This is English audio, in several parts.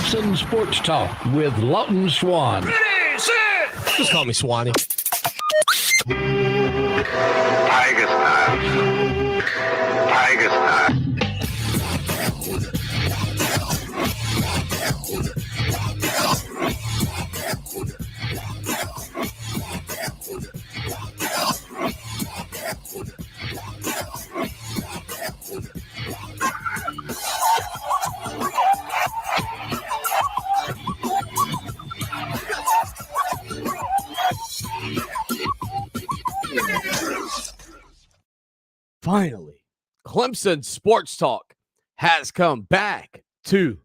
Clemson Sports Talk with Lawton Swan. Ready, set. Just call me Swanee. Tiger style. Tiger style. Finally, Clemson Sports Talk has come back to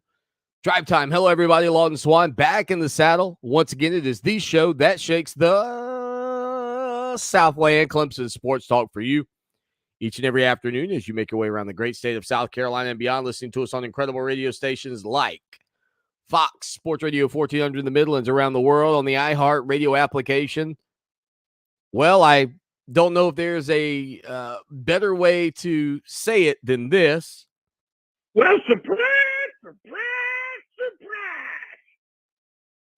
Drive Time. Hello, everybody. Lawton Swan back in the saddle. Once again, it is the show that shakes the Southland. Clemson Sports Talk for you each and every afternoon as you make your way around the great state of South Carolina and beyond, listening to us on incredible radio stations like Fox Sports Radio 1400 in the Midlands, around the world on the iHeart Radio application. Well, I don't know if there's a better way to say it than this. Well, surprise, surprise, surprise.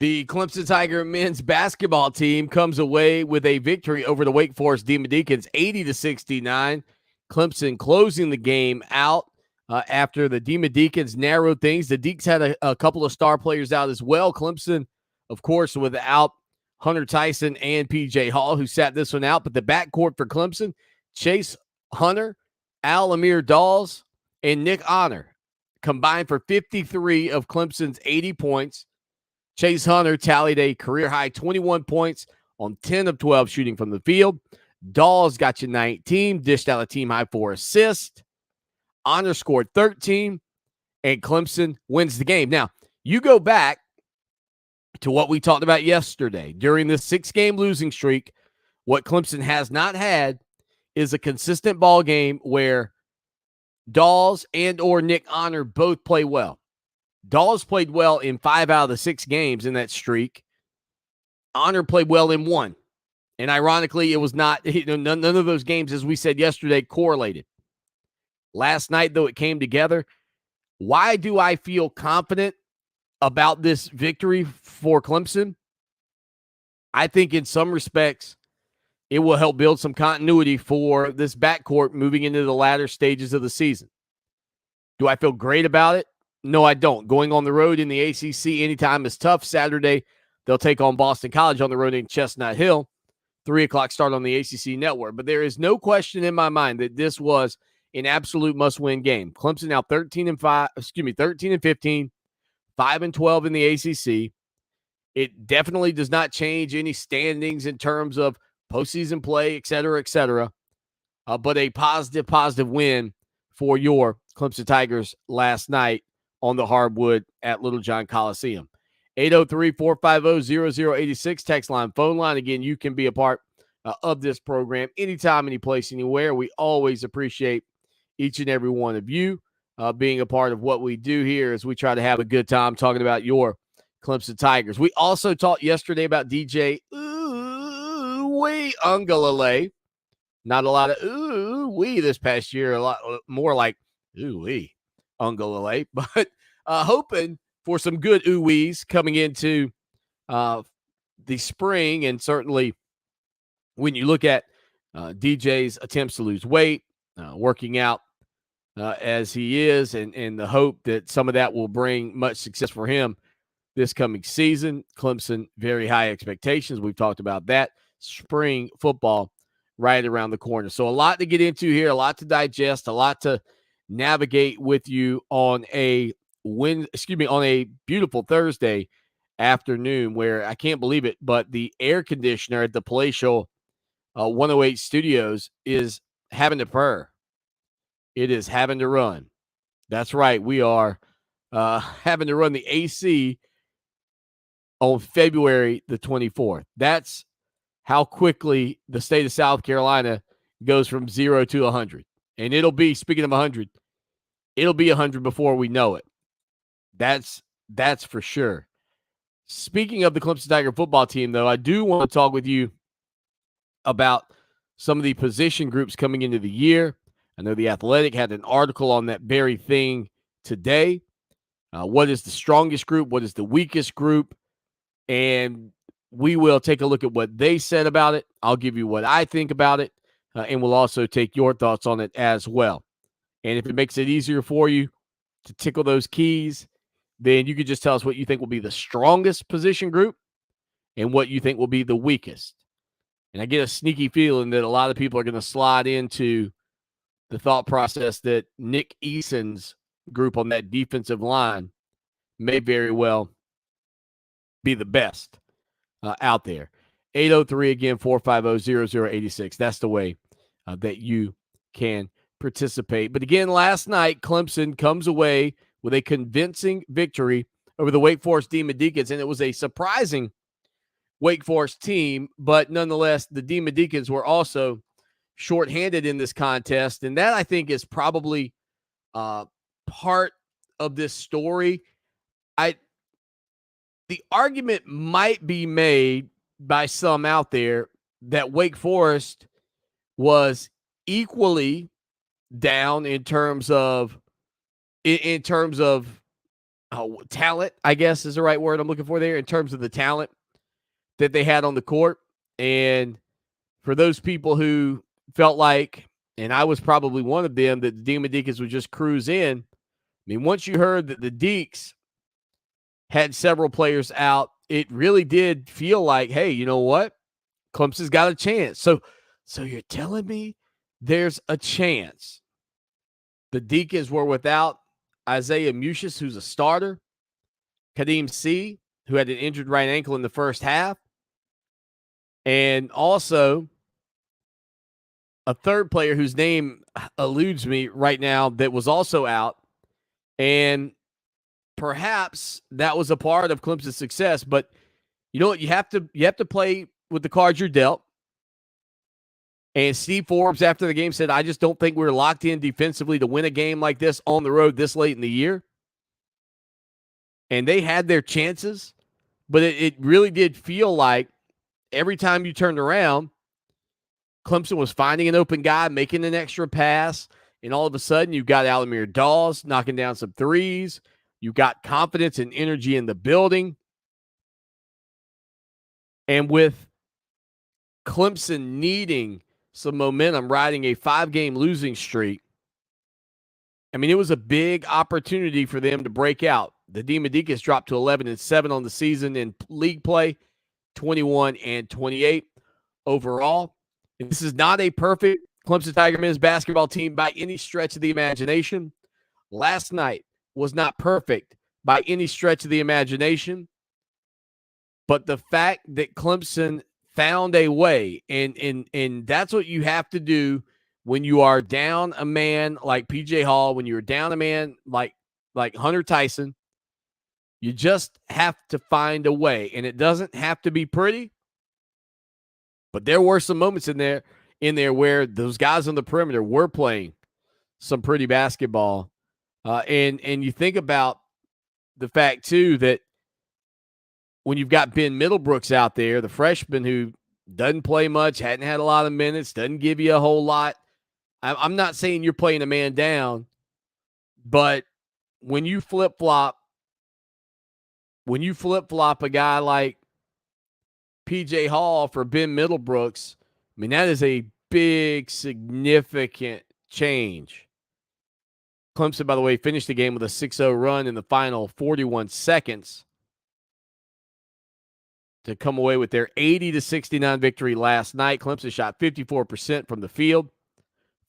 The Clemson Tiger men's basketball team comes away with a victory over the Wake Forest Demon Deacons, 80-69. Clemson closing the game out after the Demon Deacons narrowed things. The Deeks had a couple of star players out as well. Clemson, of course, without Hunter Tyson and P.J. Hall, who sat this one out. But the backcourt for Clemson, Chase Hunter, Al-Amir Dawes, and Nick Honor combined for 53 of Clemson's 80 points. Chase Hunter tallied a career-high 21 points on 10 of 12 shooting from the field. Dawes got you 19, dished out a team-high 4 assists. Honor scored 13, and Clemson wins the game. Now, you go back to what we talked about yesterday. During this 6-game losing streak, what Clemson has not had is a consistent ball game where Dawes and or Nick Honor both play well. Dawes played well in 5 out of the 6 games in that streak. Honor played well in 1. And ironically, it was not, none of those games, as we said yesterday, correlated. Last night, though, it came together. Why do I feel confident about this victory for Clemson? I think in some respects, it will help build some continuity for this backcourt moving into the latter stages of the season. Do I feel great about it? No, I don't. Going on the road in the ACC anytime is tough. Saturday, they'll take on Boston College on the road in Chestnut Hill. 3 o'clock start on the ACC network. But there is no question in my mind that this was an absolute must-win game. Clemson now 13 and 15, 5-12 in the ACC. It definitely does not change any standings in terms of postseason play, et cetera, et cetera. But a positive win for your Clemson Tigers last night on the hardwood at Little John Coliseum. 803-450-0086, text line, phone line. Again, you can be a part of this program anytime, any place, anywhere. We always appreciate each and every one of you being a part of what we do here as we try to have a good time talking about your Clemson Tigers. We also talked yesterday about DJ Ooh-wee Ungalale. Not a lot of ooh-wee this past year, a lot more like ooh-wee Ungalale, but hoping for some good ooh-wees coming into the spring. And certainly when you look at DJ's attempts to lose weight, working out as he is, and the hope that some of that will bring much success for him this coming season. Clemson, very high expectations. We've talked about that. Spring football right around the corner. So a lot to get into here, a lot to digest, a lot to navigate with you on a beautiful Thursday afternoon, where I can't believe it, but the air conditioner at the Palatial 108 Studios is having to purr. It is having to run. That's right. We are having to run the AC on February the 24th. That's how quickly the state of South Carolina goes from 0 to 100. And it'll be, speaking of 100, it'll be 100 before we know it. That's for sure. Speaking of the Clemson Tiger football team, though, I do want to talk with you about some of the position groups coming into the year. I know The Athletic had an article on that very thing today. What is the strongest group? What is the weakest group? And we will take a look at what they said about it. I'll give you what I think about it, and we'll also take your thoughts on it as well. And if it makes it easier for you to tickle those keys, then you could just tell us what you think will be the strongest position group and what you think will be the weakest. And I get a sneaky feeling that a lot of people are going to slide into the thought process that Nick Eason's group on that defensive line may very well be the best out there. 803 again, 450-0086. That's the way that you can participate. But again, last night, Clemson comes away with a convincing victory over the Wake Forest Demon Deacons, and it was a surprising Wake Forest team, but nonetheless, the Demon Deacons were also shorthanded in this contest, and that I think is probably part of this story. The argument might be made by some out there that Wake Forest was equally down in terms of talent, I guess is the right word I'm looking for there, in terms of the talent that they had on the court. And for those people who felt like, and I was probably one of them, that the Demon Deacons would just cruise in. I mean, once you heard that the Deacs had several players out, it really did feel like, hey, you know what? Clemson's got a chance. So you're telling me there's a chance the Deacons were without Isaiah Mucius, who's a starter, Kadeem C., who had an injured right ankle in the first half, and also a third player whose name eludes me right now that was also out. And perhaps that was a part of Clemson's success. But you know what? You have to play with the cards you're dealt. And Steve Forbes, after the game, said, I just don't think we're locked in defensively to win a game like this on the road this late in the year. And they had their chances, but it really did feel like every time you turned around, Clemson was finding an open guy, making an extra pass, and all of a sudden you've got Alamir Dawes knocking down some threes. You've got confidence and energy in the building. And with Clemson needing some momentum, riding a 5-game losing streak, I mean, it was a big opportunity for them to break out. The Demon Deacons dropped to 11-7 on the season in league play, 21-28 overall. And this is not a perfect Clemson Tiger men's basketball team by any stretch of the imagination. Last night was not perfect by any stretch of the imagination. But the fact that Clemson found a way, and that's what you have to do when you are down a man like P.J. Hall, when you're down a man like Hunter Tyson. You just have to find a way, and it doesn't have to be pretty. But there were some moments in there where those guys on the perimeter were playing some pretty basketball. And you think about the fact, too, that when you've got Ben Middlebrooks out there, the freshman who doesn't play much, hadn't had a lot of minutes, doesn't give you a whole lot. I'm not saying you're playing a man down, but when you flip-flop a guy like P.J. Hall for Ben Middlebrooks, I mean, that is a big, significant change. Clemson, by the way, finished the game with a 6-0 run in the final 41 seconds to come away with their 80-69 victory last night. Clemson shot 54% from the field,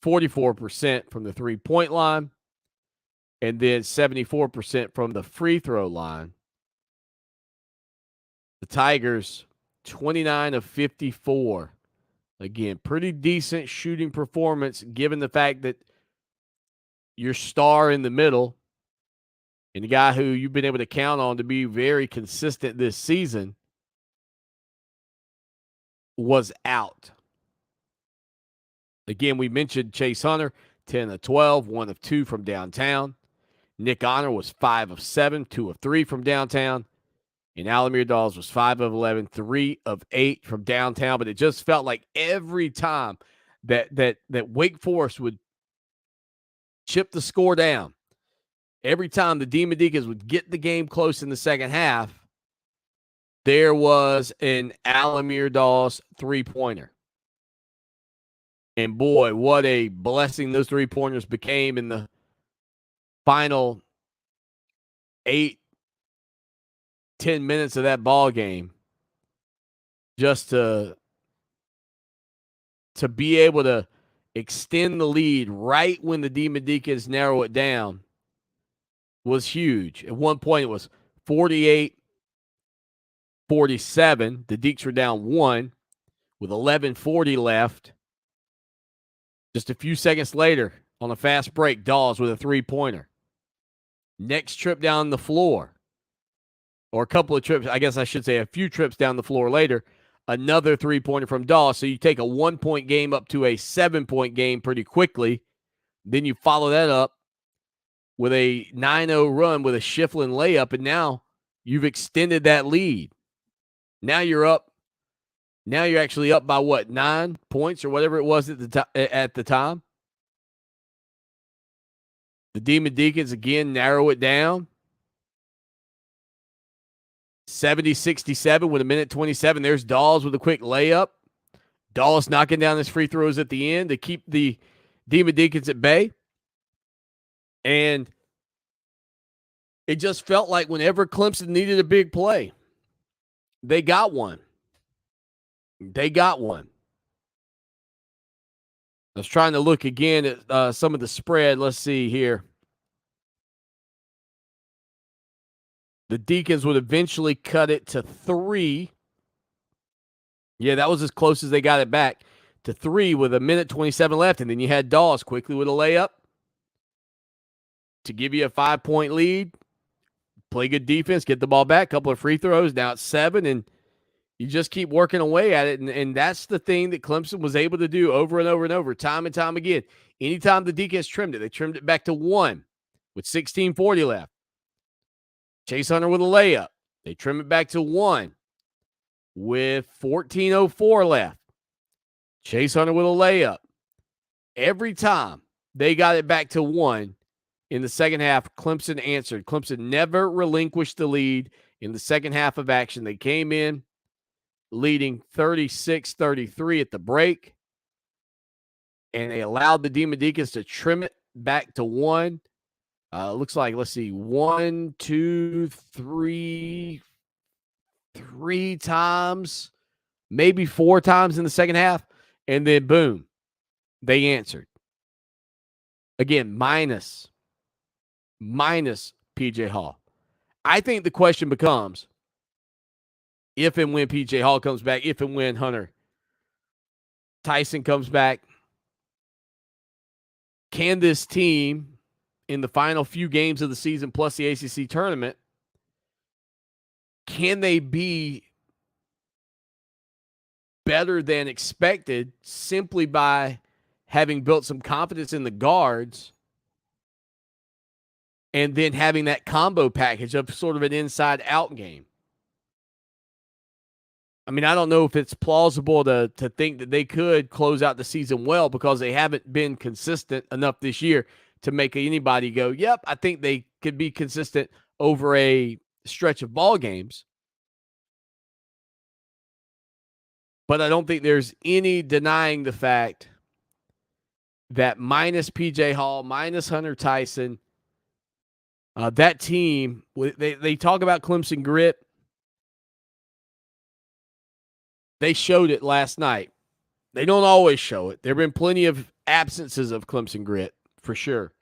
44% from the three-point line, and then 74% from the free throw line. The Tigers, 29 of 54. Again, pretty decent shooting performance given the fact that your star in the middle and the guy who you've been able to count on to be very consistent this season was out. Again, we mentioned Chase Hunter, 10 of 12, 1 of 2 from downtown. Nick Honor was 5 of 7, 2 of 3 from downtown. And Alamir Dawes was 5 of 11, 3 of 8 from downtown. But it just felt like every time that Wake Forest would chip the score down every time the Demon Deacons would get the game close in the second half, there was an Alamir Dawes three-pointer. And boy, what a blessing those three-pointers became in the final 8-10 minutes of that ball game. Just to be able to extend the lead right when the Demon Deacons narrow it down was huge. At one point, it was 48-47. The Deeks were down 1 with 11:40 left. Just a few seconds later, on a fast break, Dawes with a three-pointer. Next trip down the floor, or a couple of trips, I guess I should say a few trips down the floor later, another three-pointer from Dawes. So you take a 1-point game up to a 7-point game pretty quickly. Then you follow that up with a 9-0 run with a Shiflin layup, and now you've extended that lead. Now you're up. Now you're actually up by what, 9 points or whatever it was at the time. The Demon Deacons again narrow it down. 70-67 with 1:27. There's Dawes with a quick layup. Dawes knocking down his free throws at the end to keep the Demon Deacons at bay. And it just felt like whenever Clemson needed a big play, they got one. They got one. I was trying to look again at some of the spread. Let's see here. The Deacons would eventually cut it to 3. Yeah, that was as close as they got it back to 3 with 1:27 left. And then you had Dawes quickly with a layup to give you a 5-point lead. Play good defense, get the ball back, couple of free throws. Now it's 7, and you just keep working away at it. And that's the thing that Clemson was able to do over and over and over, time and time again. Anytime the Deacons trimmed it, they trimmed it back to 1 with 16:40 left. Chase Hunter with a layup. They trim it back to 1 with 14:04 left. Chase Hunter with a layup. Every time they got it back to 1 in the second half, Clemson answered. Clemson never relinquished the lead in the second half of action. They came in leading 36-33 at the break, and they allowed the Demon Deacons to trim it back to 1. Looks like, let's see, 1, 2, 3 times, maybe 4 times in the second half, and then boom, they answered. Again, minus P.J. Hall. I think the question becomes, if and when P.J. Hall comes back, if and when Hunter Tyson comes back, can this team, in the final few games of the season plus the ACC tournament, can they be better than expected simply by having built some confidence in the guards and then having that combo package of sort of an inside-out game? I mean, I don't know if it's plausible to think that they could close out the season well, because they haven't been consistent enough this year to make anybody go, yep, I think they could be consistent over a stretch of ball games. But I don't think there's any denying the fact that minus P.J. Hall, minus Hunter Tyson, that team, they talk about Clemson grit. They showed it last night. They don't always show it. There have been plenty of absences of Clemson grit, for sure.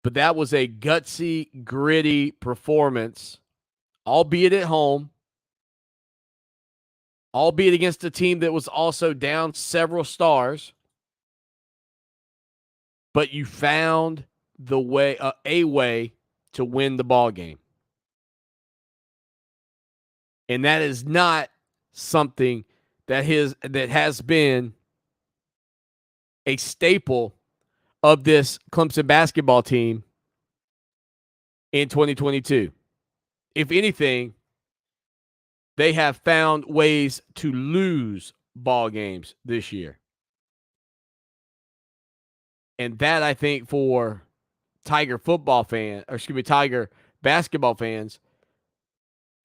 But that was a gutsy, gritty performance, albeit at home, albeit against a team that was also down several stars. But you found the way, a way to win the ball game. And that is not something that has been a staple of this Clemson basketball team in 2022. If anything, they have found ways to lose ball games this year. And that, I think, for Tiger basketball fans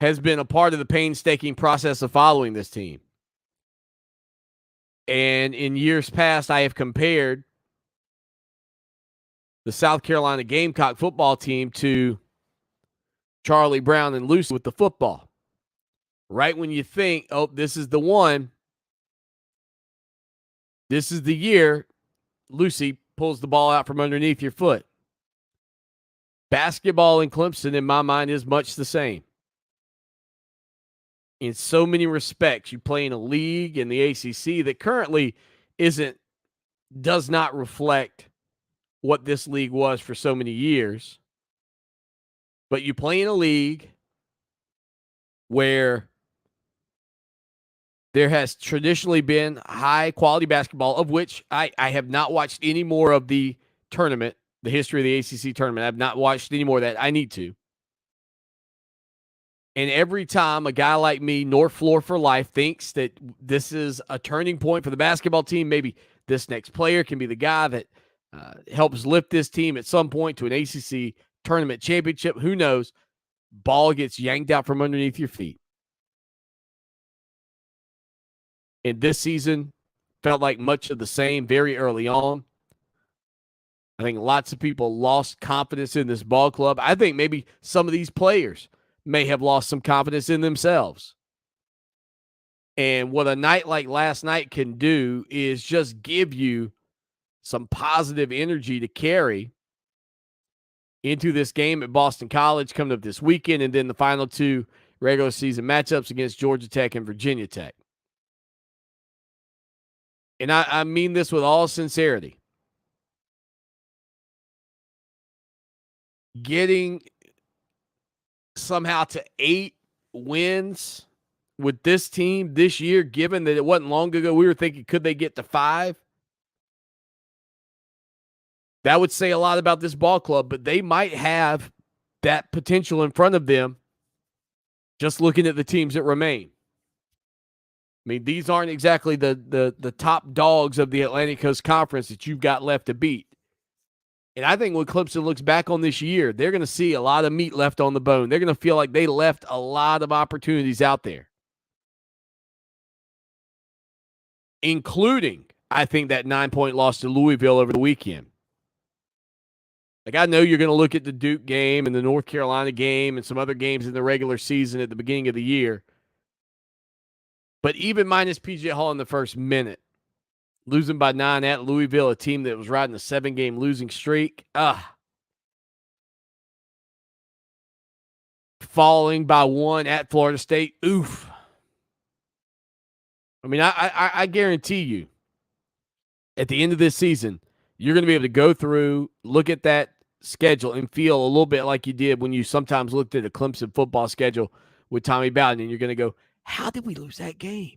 has been a part of the painstaking process of following this team. And in years past, I have compared the South Carolina Gamecock football team to Charlie Brown and Lucy with the football. Right when you think, oh, this is the one, this is the year, Lucy pulls the ball out from underneath your foot. Basketball in Clemson, in my mind, is much the same. In so many respects, you play in a league in the ACC that currently does not reflect what this league was for so many years. But you play in a league where there has traditionally been high-quality basketball, of which I have not watched any more of the tournament, the history of the ACC tournament. I've not watched any more of that. I need to. And every time a guy like me, North Floor for life, thinks that this is a turning point for the basketball team, maybe this next player can be the guy that helps lift this team at some point to an ACC tournament championship. Who knows? Ball gets yanked out from underneath your feet. And this season felt like much of the same very early on. I think lots of people lost confidence in this ball club. I think maybe some of these players may have lost some confidence in themselves. And what a night like last night can do is just give you some positive energy to carry into this game at Boston College coming up this weekend, and then the final two regular season matchups against Georgia Tech and Virginia Tech. And I mean this with all sincerity. Getting somehow to 8 wins with this team this year, given that it wasn't long ago we were thinking, could they get to 5? That would say a lot about this ball club, but they might have that potential in front of them just looking at the teams that remain. I mean, these aren't exactly the top dogs of the Atlantic Coast Conference that you've got left to beat. And I think when Clemson looks back on this year, they're going to see a lot of meat left on the bone. They're going to feel like they left a lot of opportunities out there, including, I think, that 9-point loss to Louisville over the weekend. Like, I know you're going to look at the Duke game and the North Carolina game and some other games in the regular season at the beginning of the year. But even minus P.J. Hall in the first minute, losing by 9 at Louisville, a team that was riding a 7-game losing streak. Falling by 1 at Florida State. Oof. I mean, I guarantee you, at the end of this season, you're going to be able to go through, look at that schedule, and feel a little bit like you did when you sometimes looked at a Clemson football schedule with Tommy Bowden, and you're going to go, how did we lose that game?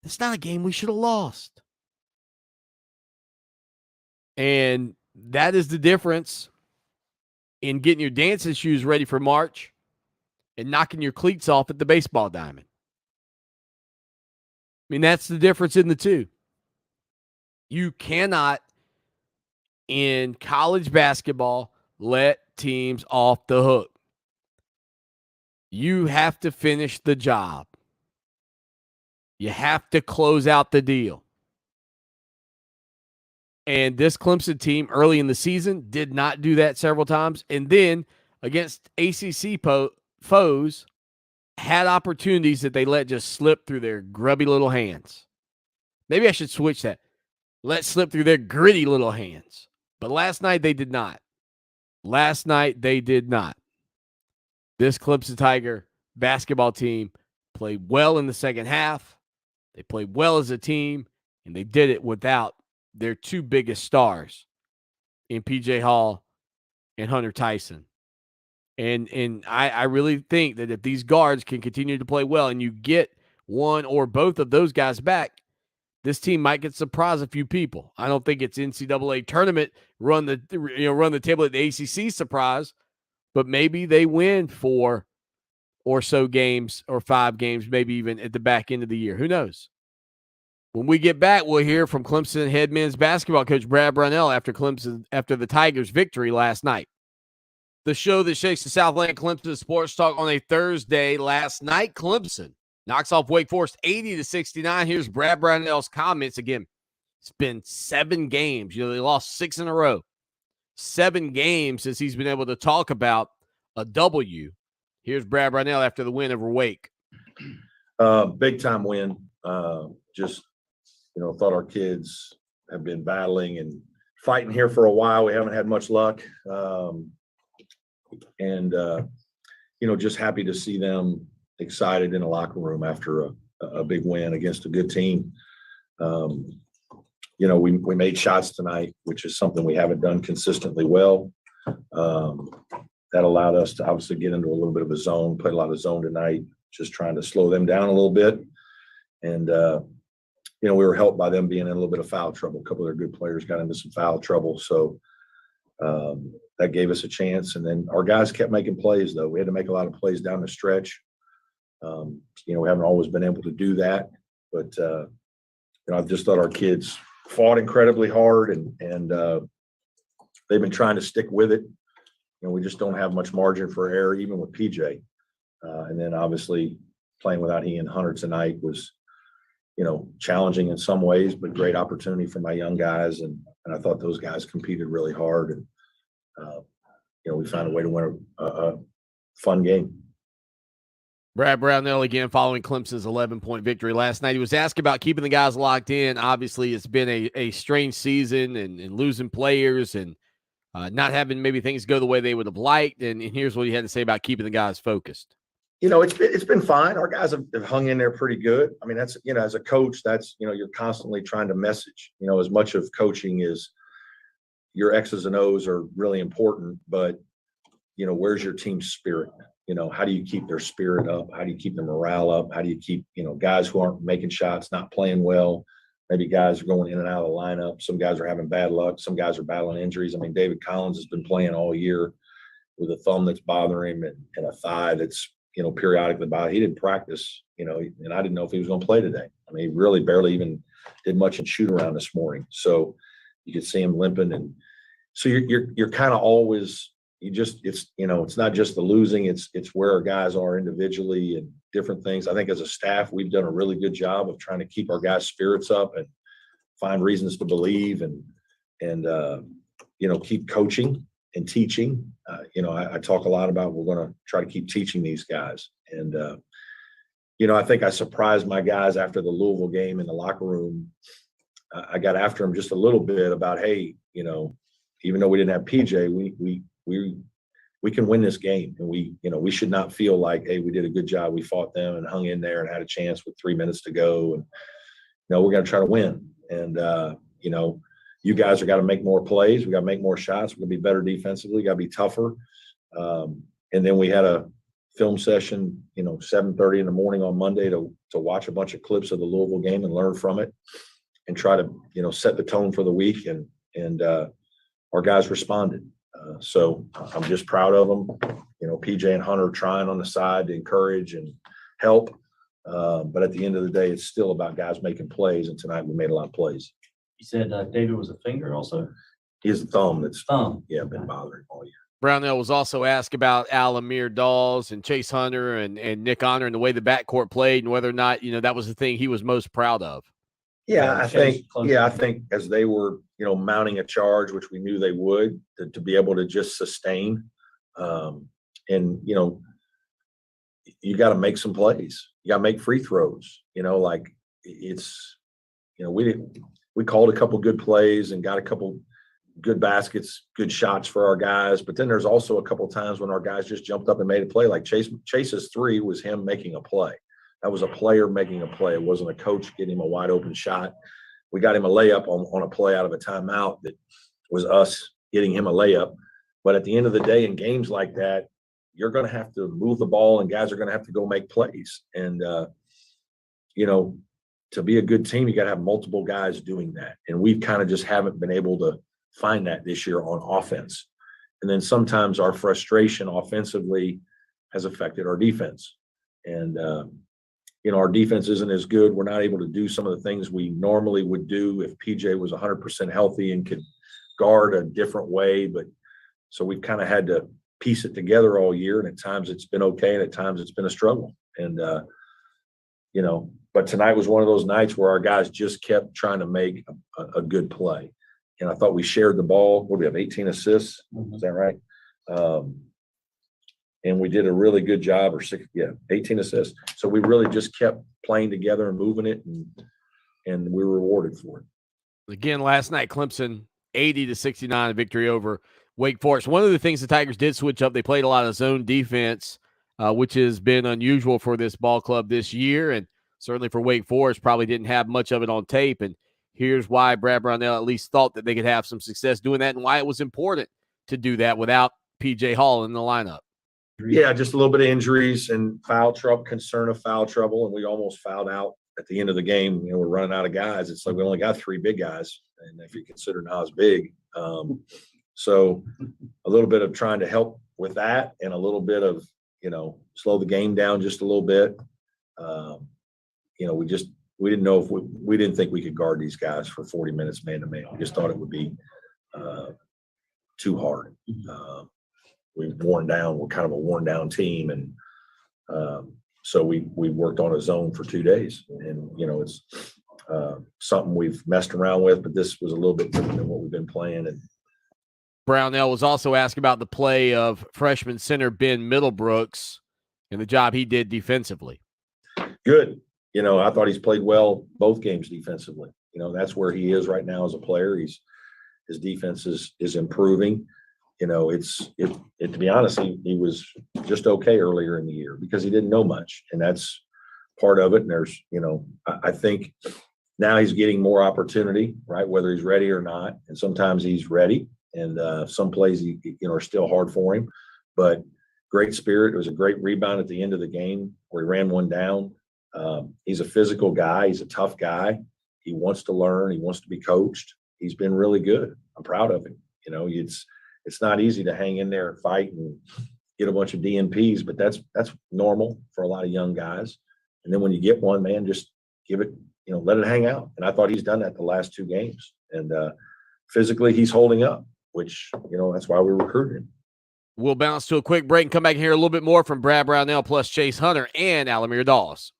It's not a game we should have lost. And that is the difference in getting your dancing shoes ready for March and knocking your cleats off at the baseball diamond. I mean, that's the difference in the two. You cannot, in college basketball, let teams off the hook. You have to finish the job. You have to close out the deal. And this Clemson team early in the season did not do that several times. And then against ACC foes, had opportunities that they let just slip through their grubby little hands. Maybe I should switch that. Let slip through their gritty little hands. But last night they did not. Last night they did not. This Clemson Tiger basketball team played well in the second half. They played well as a team, and they did it without their two biggest stars in P.J. Hall and Hunter Tyson. And I really think that if these guards can continue to play well and you get one or both of those guys back, this team might get surprise a few people. I don't think it's NCAA tournament run the table at the ACC surprise, but maybe they win 4 or so games or 5 games, maybe even at the back end of the year. Who knows? When we get back, we'll hear from Clemson head men's basketball coach Brad Brownell after the Tigers' victory last night. The show that shakes the Southland Clemson sports talk on a Thursday. Last night, Clemson knocks off Wake Forest 80-69. Here's Brad Brownell's comments again. It's been 7 games. They lost 6 in a row. 7 games since he's been able to talk about a W. Here's Brad Brownell after the win over Wake. Big time win. Thought our kids have been battling and fighting here for a while. We haven't had much luck. Just happy to see them excited in the locker room after a big win against a good team. We made shots tonight, which is something we haven't done consistently well. That allowed us to obviously get into a little bit of a zone, played a lot of zone tonight, just trying to slow them down a little bit. And, we were helped by them being in a little bit of foul trouble. A couple of their good players got into some foul trouble. So that gave us a chance. And then our guys kept making plays, though. We had to make a lot of plays down the stretch. We haven't always been able to do that. But, I just thought our kids fought incredibly hard, and they've been trying to stick with it. We just don't have much margin for error, even with PJ. And then obviously playing without he and Hunter tonight was, challenging in some ways, but great opportunity for my young guys. And I thought those guys competed really hard. And, we found a way to win a fun game. Brad Brownell again following Clemson's 11-point victory last night. He was asked about keeping the guys locked in. Obviously, it's been a strange season and losing players and not having maybe things go the way they would have liked. And here's what he had to say about keeping the guys focused. It's been fine. Our guys have hung in there pretty good. I mean, that's, as a coach, that's, you're constantly trying to message, as much of coaching is your X's and O's are really important, but, where's your team's spirit? How do you keep their spirit up? How do you keep their morale up? How do you keep, guys who aren't making shots, not playing well? Maybe guys are going in and out of the lineup. Some guys are having bad luck. Some guys are battling injuries. I mean, David Collins has been playing all year with a thumb that's bothering him and a thigh that's, periodically bothering. He didn't practice, and I didn't know if he was going to play today. I mean, he really barely even did much in shoot around this morning. So you could see him limping. And so you're kind of always, it's not just the losing, it's where our guys are individually and different things. I think as a staff, we've done a really good job of trying to keep our guys' spirits up and find reasons to believe and keep coaching and teaching. I talk a lot about we're going to try to keep teaching these guys. And, I think I surprised my guys after the Louisville game in the locker room. I got after them just a little bit about, hey, even though we didn't have PJ, we can win this game, and we should not feel like, hey, we did a good job. We fought them and hung in there and had a chance with 3 minutes to go. And we're going to try to win. And you guys are got to make more plays. We got to make more shots. We're going to be better defensively. Got to be tougher. And then we had a film session, 7:30 in the morning on Monday to watch a bunch of clips of the Louisville game and learn from it, and try to set the tone for the week. And our guys responded. So I'm just proud of them. PJ and Hunter trying on the side to encourage and help. But at the end of the day, it's still about guys making plays. And tonight we made a lot of plays. You said David was a finger also? He has a thumb that's been bothering all year. Brownell was also asked about Alamir Dawes and Chase Hunter and Nick Honor and the way the backcourt played and whether or not, that was the thing he was most proud of. Yeah, I think as they were, mounting a charge, which we knew they would, to be able to just sustain. And you got to make some plays. You got to make free throws. We called a couple good plays and got a couple good baskets, good shots for our guys. But then there's also a couple times when our guys just jumped up and made a play. Like Chase's 3 was him making a play. That was a player making a play. It wasn't a coach getting him a wide open shot. We got him a layup on a play out of a timeout that was us getting him a layup. But at the end of the day, in games like that, you're going to have to move the ball and guys are going to have to go make plays. And, to be a good team, you got to have multiple guys doing that. And we kind of just haven't been able to find that this year on offense. And then sometimes our frustration offensively has affected our defense. And, our defense isn't as good. We're not able to do some of the things we normally would do if PJ was 100% healthy and could guard a different way. But so we've kind of had to piece it together all year. And at times it's been okay. And at times it's been a struggle. And, but tonight was one of those nights where our guys just kept trying to make a good play. And I thought we shared the ball. What do we have, 18 assists? Is that right? And we did a really good job, 18 assists. So we really just kept playing together and moving it, and we were rewarded for it. Again, last night, Clemson 80-69 victory over Wake Forest. One of the things the Tigers did switch up, they played a lot of zone defense, which has been unusual for this ball club this year, and certainly for Wake Forest, probably didn't have much of it on tape. And here's why Brad Brownell at least thought that they could have some success doing that, and why it was important to do that without P.J. Hall in the lineup. Yeah, just a little bit of injuries and foul trouble, concern of foul trouble, and we almost fouled out at the end of the game. We're running out of guys. It's like we only got 3 big guys, and if you consider Nas big. So a little bit of trying to help with that, and a little bit of, slow the game down just a little bit. We didn't know if we didn't think we could guard these guys for 40 minutes man to man. We just thought it would be too hard. We've worn down. We're kind of a worn down team. And so we worked on a zone for 2 days, and, it's something we've messed around with, but this was a little bit different than what we've been playing. And Brownell was also asked about the play of freshman center Ben Middlebrooks and the job he did defensively. Good. I thought he's played well both games defensively. That's where he is right now as a player. His defense is improving. To be honest, he was just okay earlier in the year because he didn't know much, and that's part of it. And there's, I think now he's getting more opportunity, right? Whether he's ready or not. And sometimes he's ready, and some plays, are still hard for him, but great spirit. It was a great rebound at the end of the game where he ran one down. He's a physical guy. He's a tough guy. He wants to learn. He wants to be coached. He's been really good. I'm proud of him. It's not easy to hang in there and fight and get a bunch of DNPs, but that's normal for a lot of young guys. And then when you get one, man, just give it, let it hang out. And I thought he's done that the last 2 games. And physically, he's holding up, which, that's why we recruited him. We'll bounce to a quick break and come back and hear a little bit more from Brad Brownell plus Chase Hunter and Alamir Dawes.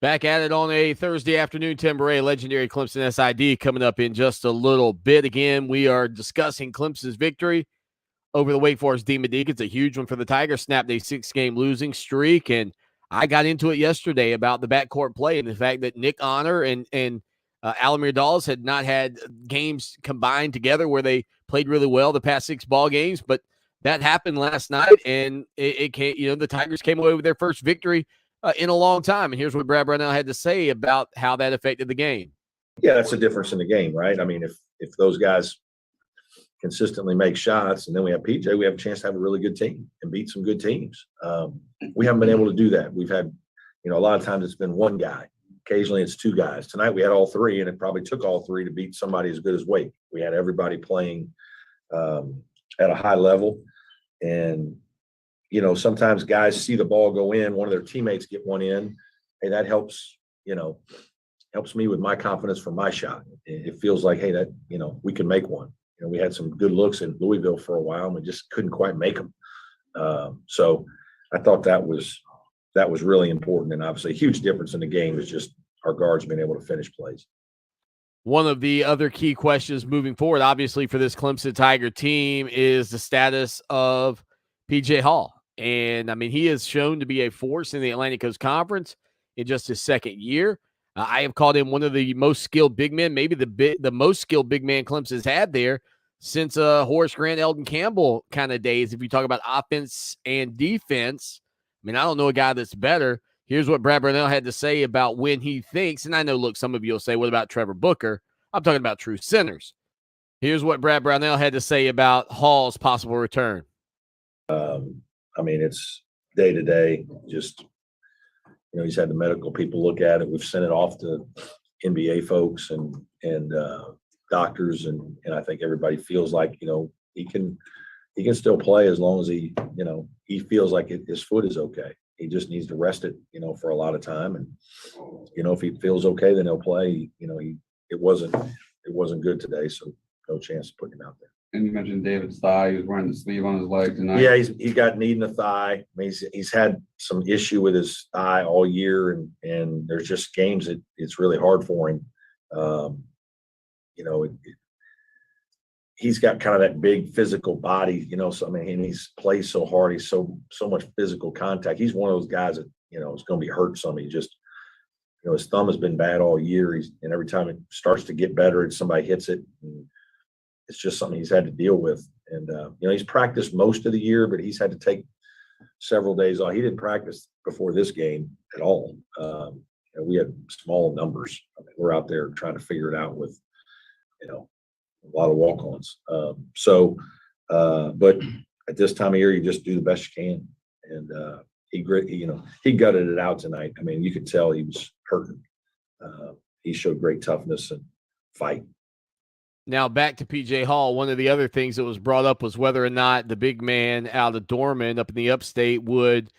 Back at it on a Thursday afternoon. Tim Beret, legendary Clemson SID, coming up in just a little bit. Again, we are discussing Clemson's victory over the Wake Forest Demon Deacons. A huge one for the Tigers. Snapped a 6-game losing streak. And I got into it yesterday about the backcourt play and the fact that Nick Honor and Alamir Dawes had not had games combined together where they played really well the past 6 ball games. But that happened last night, and it came, the Tigers came away with their first victory in a long time. And here's what Brad Brownell had to say about how that affected the game. Yeah, that's the difference in the game, right? I mean, if those guys consistently make shots and then we have PJ, we have a chance to have a really good team and beat some good teams. We haven't been able to do that. We've had, a lot of times it's been one guy. Occasionally it's 2 guys. Tonight we had all 3, and it probably took all 3 to beat somebody as good as Wake. We had everybody playing at a high level. And sometimes guys see the ball go in, one of their teammates get one in. Hey, that helps me with my confidence for my shot. It feels like, hey, that, we can make one. We had some good looks in Louisville for a while, and we just couldn't quite make them. So I thought that was really important. And obviously a huge difference in the game is just our guards being able to finish plays. One of the other key questions moving forward, obviously, for this Clemson Tiger team is the status of P.J. Hall. And, I mean, he has shown to be a force in the Atlantic Coast Conference in just his second year. I have called him one of the most skilled big men, maybe the most skilled big man Clemson's had there since Horace Grant, Eldon Campbell kind of days. If you talk about offense and defense, I mean, I don't know a guy that's better. Here's what Brad Brownell had to say about when he thinks, and I know, look, some of you will say, what about Trevor Booker? I'm talking about true centers. Here's what Brad Brownell had to say about Hall's possible return. I mean, it's day to day, just, he's had the medical people look at it. We've sent it off to NBA folks and doctors. And I think everybody feels like, he can still play as long as he feels like his foot is okay. he just needs to rest it, for a lot of time. And, if he feels okay, then he'll play. It wasn't good today, so no chance to put him out there. And you mentioned David's thigh. He was wearing the sleeve on his leg tonight. Yeah, he got knee in the thigh. I mean, he's had some issue with his thigh all year, and there's just games that it's really hard for him. He's got kind of that big physical body, so I mean, and he's plays so hard. He's so much physical contact. He's one of those guys that is going to be hurt some. He just, his thumb has been bad all year. And every time it starts to get better, and somebody hits it. And it's just something he's had to deal with. And, he's practiced most of the year, but he's had to take several days off. He didn't practice before this game at all. We had small numbers. I mean, we're out there trying to figure it out with, a lot of walk-ons. But at this time of year, you just do the best you can. And he gutted it out tonight. I mean, you could tell he was hurting. He showed great toughness and fight. Now back to PJ Hall. One of the other things that was brought up was whether or not the big man out of Dorman up in the upstate would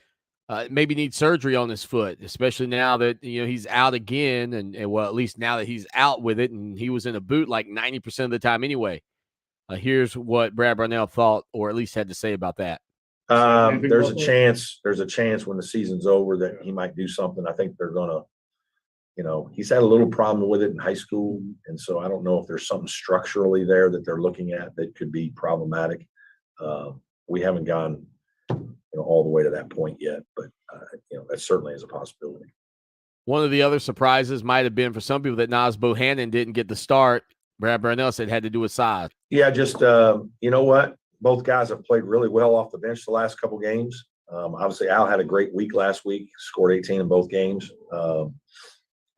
maybe need surgery on his foot, especially now that he's out again, and well, at least now that he's out with it, and he was in a boot like 90% of the time anyway. Here's what Brad Brownell thought, or at least had to say about that. There's a chance when the season's over that he might do something. I think they're gonna, he's had a little problem with it in high school, and so I don't know if there's something structurally there that they're looking at that could be problematic. We haven't gone all the way to that point yet, but that certainly is a possibility. One of the other surprises might have been for some people that Nas Bohannon didn't get the start. Brad Brownell said it had to do with size. Yeah, just you know what? Both guys have played really well off the bench the last couple games. Obviously, Al had a great week last week, scored 18 in both games.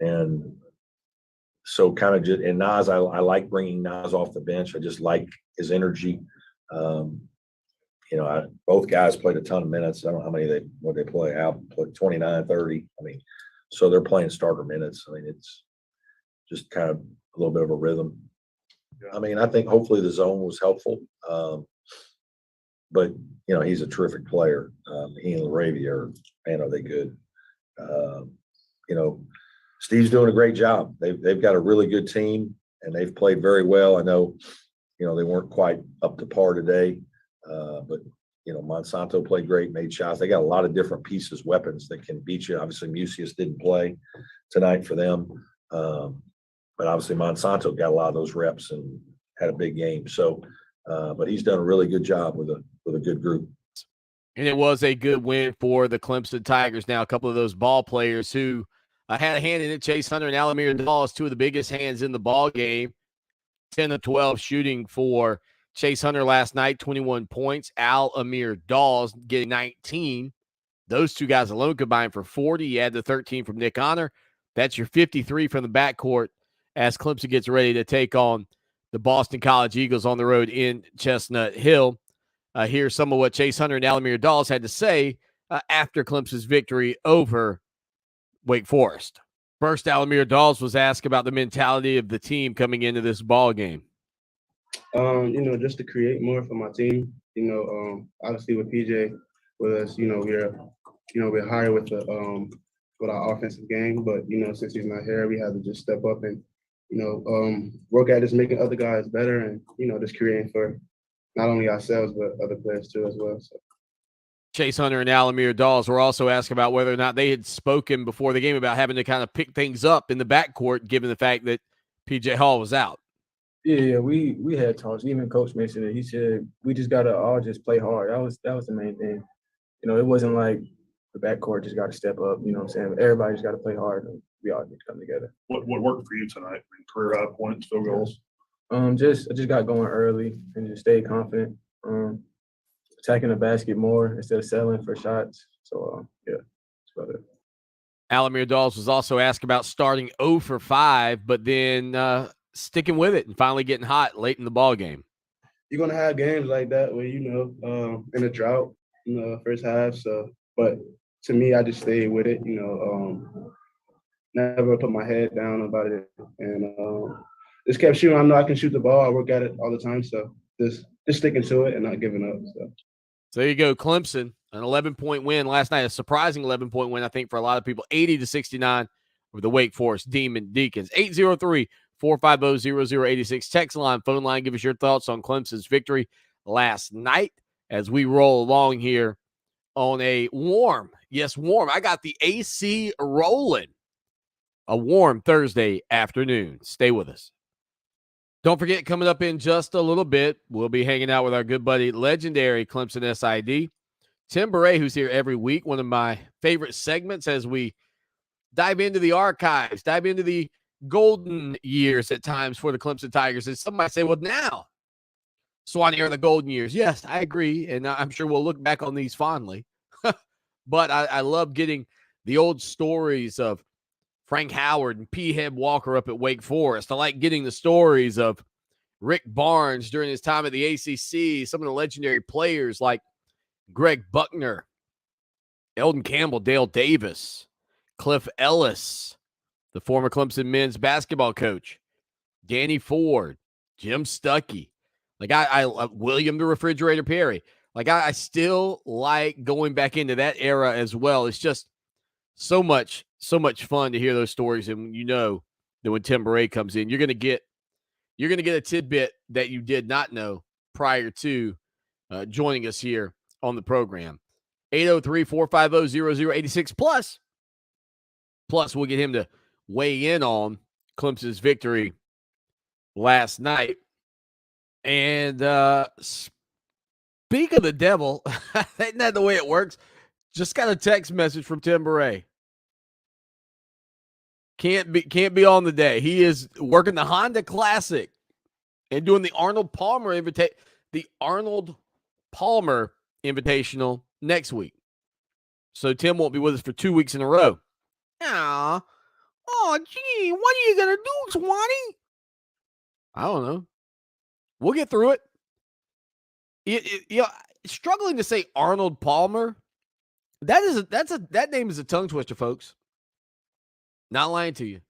And so kind of just, and Nas, I like bringing Nas off the bench. I just like his energy. Both guys played a ton of minutes. I don't know how many they play. Al played 29, 30. I mean, so they're playing starter minutes. I mean, it's just kind of a little bit of a rhythm. I mean, I think hopefully the zone was helpful. But, he's a terrific player. He and Laravia are they good. Steve's doing a great job. They've got a really good team, and they've played very well. I know, they weren't quite up to par today. But Monsanto played great, made shots. They got a lot of different pieces, weapons that can beat you. Obviously, Musius didn't play tonight for them. But obviously Monsanto got a lot of those reps and had a big game. So, but he's done a really good job with a good group. And it was a good win for the Clemson Tigers. Now, a couple of those ball players who had a hand in it, Chase Hunter and Alamir Dawes, two of the biggest hands in the ball game. 10 of 12 shooting for Chase Hunter last night, 21 points. Alamir Dawes getting 19. Those two guys alone combined for 40. You add the 13 from Nick Honor. That's your 53 from the backcourt as Clemson gets ready to take on the Boston College Eagles on the road in Chestnut Hill. Here's some of what Chase Hunter and Alamir Dawes had to say after Clemson's victory over Wake Forest. First, Alamir Dawes was asked about the mentality of the team coming into this ball game. Just to create more for my team. Obviously with PJ with us, we're higher with our offensive game, but since he's not here, we have to just step up and work at just making other guys better and just creating for not only ourselves but other players too as well. So. Chase Hunter and Alamir Dawes were also asked about whether or not they had spoken before the game about having to kind of pick things up in the backcourt, given the fact that PJ Hall was out. Yeah, we had talks. Even Coach mentioned it. He said we just gotta all just play hard. That was the main thing. It wasn't like the backcourt just got to step up. You know what I'm saying? Everybody just got to play hard, and we all need to come together. What worked for you tonight? Career high points, field goals. I just got going early and just stayed confident. Attacking the basket more instead of settling for shots. So yeah, that's about it. Alamir Dawes was also asked about starting 0 for 5, but then sticking with it and finally getting hot late in the ball game. You're gonna have games like that where in a drought in the first half. So, but to me, I just stayed with it. Never put my head down about it, and just kept shooting. I know I can shoot the ball. I work at it all the time. So just sticking to it and not giving up. So there you go, Clemson An 11-point win last night, a surprising 11-point win, I think, for a lot of people. 80-69 over the Wake Forest Demon Deacons. 803-450-0086. Text line, phone line. Give us your thoughts on Clemson's victory last night as we roll along here on a warm, yes, warm. I got the AC rolling. A warm Thursday afternoon. Stay with us. Don't forget, coming up in just a little bit, we'll be hanging out with our good buddy, legendary Clemson SID, Tim Beret, who's here every week. One of my favorite segments as we dive into the archives, dive into the golden years at times for the Clemson Tigers. And some might say, well, now, Swanee are the golden years. Yes, I agree. And I'm sure we'll look back on these fondly. But I love getting the old stories of Frank Howard and P. Heb Walker up at Wake Forest. I like getting the stories of Rick Barnes during his time at the ACC, some of the legendary players like Greg Buckner, Eldon Campbell, Dale Davis, Cliff Ellis, the former Clemson men's basketball coach, Danny Ford, Jim Stuckey. Like I William the Refrigerator Perry. Like I still like going back into that era as well. It's just so much fun to hear those stories. And you know that when Tim Beret comes in, you're gonna get a tidbit that you did not know prior to joining us here on the program. 803-450-0086 plus we'll get him to weigh in on Clemson's victory last night. And speak of the devil, ain't that the way it works? Just got a text message from Tim Beret. Can't be on the day. He is working the Honda Classic and doing the Arnold Palmer Invitational next week. So Tim won't be with us for 2 weeks in a row. Aw. Oh, gee, what are you going to do, Swanee? I don't know. We'll get through it. Struggling to say Arnold Palmer, that name is a tongue twister, folks. Not lying to you.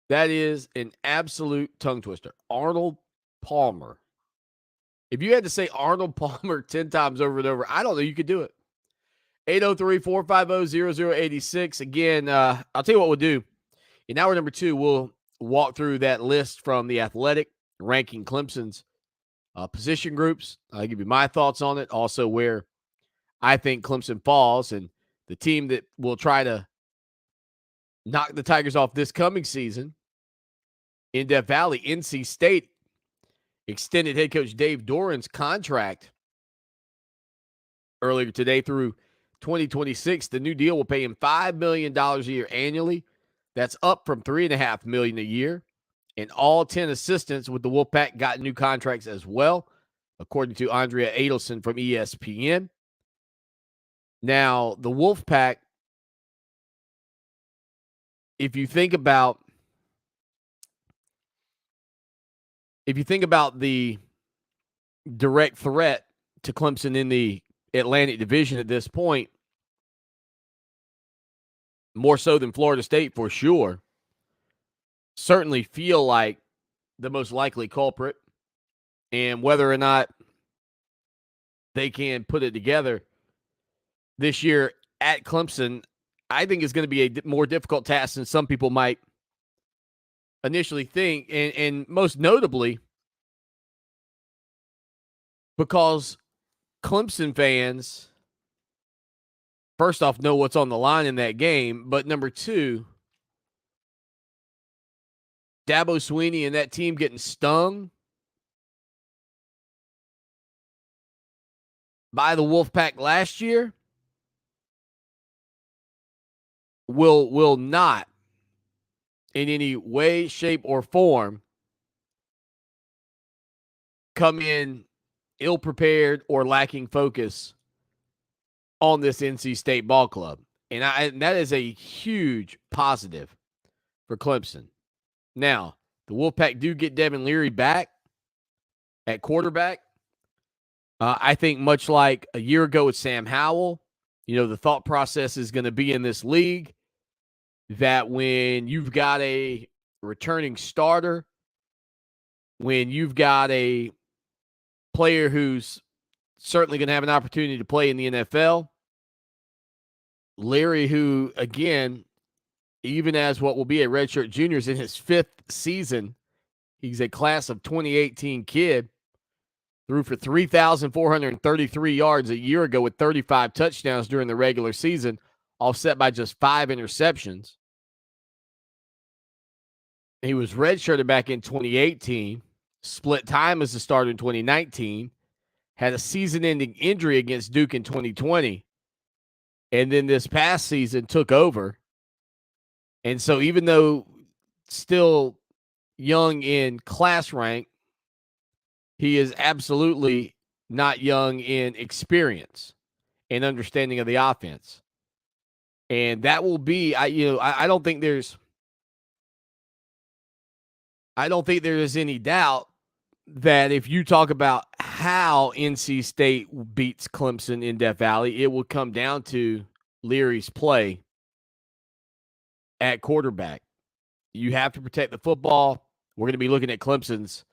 That is an absolute tongue twister. Arnold Palmer. If you had to say Arnold Palmer 10 times over and over, I don't know you could do it. 803-450-0086. Again, I'll tell you what we'll do. In hour number 2, we'll walk through that list from The Athletic, ranking Clemson's position groups. I'll give you my thoughts on it. Also, where I think Clemson falls and the team that will try to knock the Tigers off this coming season in Death Valley. NC State extended head coach Dave Doran's contract earlier today through 2026. The new deal will pay him $5 million a year annually. That's up from $3.5 million a year. And all 10 assistants with the Wolfpack got new contracts as well, according to Andrea Adelson from ESPN. Now, the Wolfpack, if you think about the direct threat to Clemson in the Atlantic Division at this point, more so than Florida State for sure, certainly feel like the most likely culprit. And whether or not they can put it together this year at Clemson, I think is going to be a more difficult task than some people might initially think. And most notably, because Clemson fans, first off, know what's on the line in that game. But number two, Dabo Swinney and that team getting stung by the Wolfpack last year will not in any way, shape, or form come in ill-prepared or lacking focus on this NC State ball club. And that is a huge positive for Clemson. Now, the Wolfpack do get Devin Leary back at quarterback. I think much like a year ago with Sam Howell, the thought process is going to be in this league that when you've got a returning starter, when you've got a player who's certainly going to have an opportunity to play in the NFL. Leary, who, again, even as what will be a redshirt junior, is in his 5th season. He's a class of 2018 kid. Threw for 3,433 yards a year ago with 35 touchdowns during the regular season, offset by just 5 interceptions. He was redshirted back in 2018, split time as a starter in 2019, had a season-ending injury against Duke in 2020, and then this past season took over. And so even though still young in class rank, he is absolutely not young in experience and understanding of the offense. And that will be, I don't think there is any doubt that if you talk about how NC State beats Clemson in Death Valley, it will come down to Leary's play at quarterback. You have to protect the football. We're going to be looking at Clemson's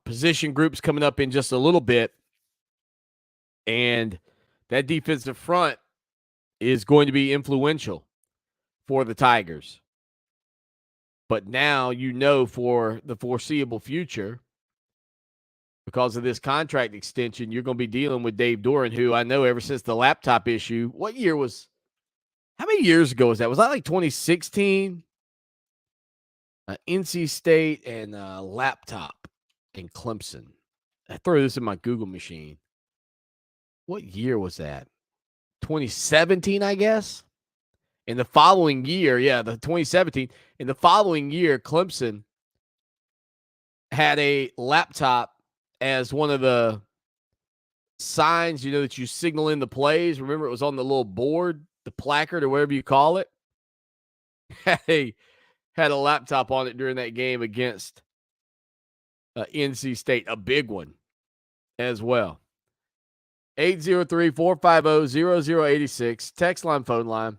position groups coming up in just a little bit. And that defensive front is going to be influential for the Tigers. But now you know for the foreseeable future, because of this contract extension, you're going to be dealing with Dave Doran, who I know ever since the laptop issue, how many years ago was that? Was that like 2016? NC State and laptop in Clemson. I throw this in my Google machine. What year was that? 2017, I guess? In the following year, the 2017. In the following year, Clemson had a laptop as one of the signs, that you signal in the plays. Remember, it was on the little board, the placard or whatever you call it. Had a laptop on it during that game against NC State, a big one as well. 803-450-0086, text line, phone line.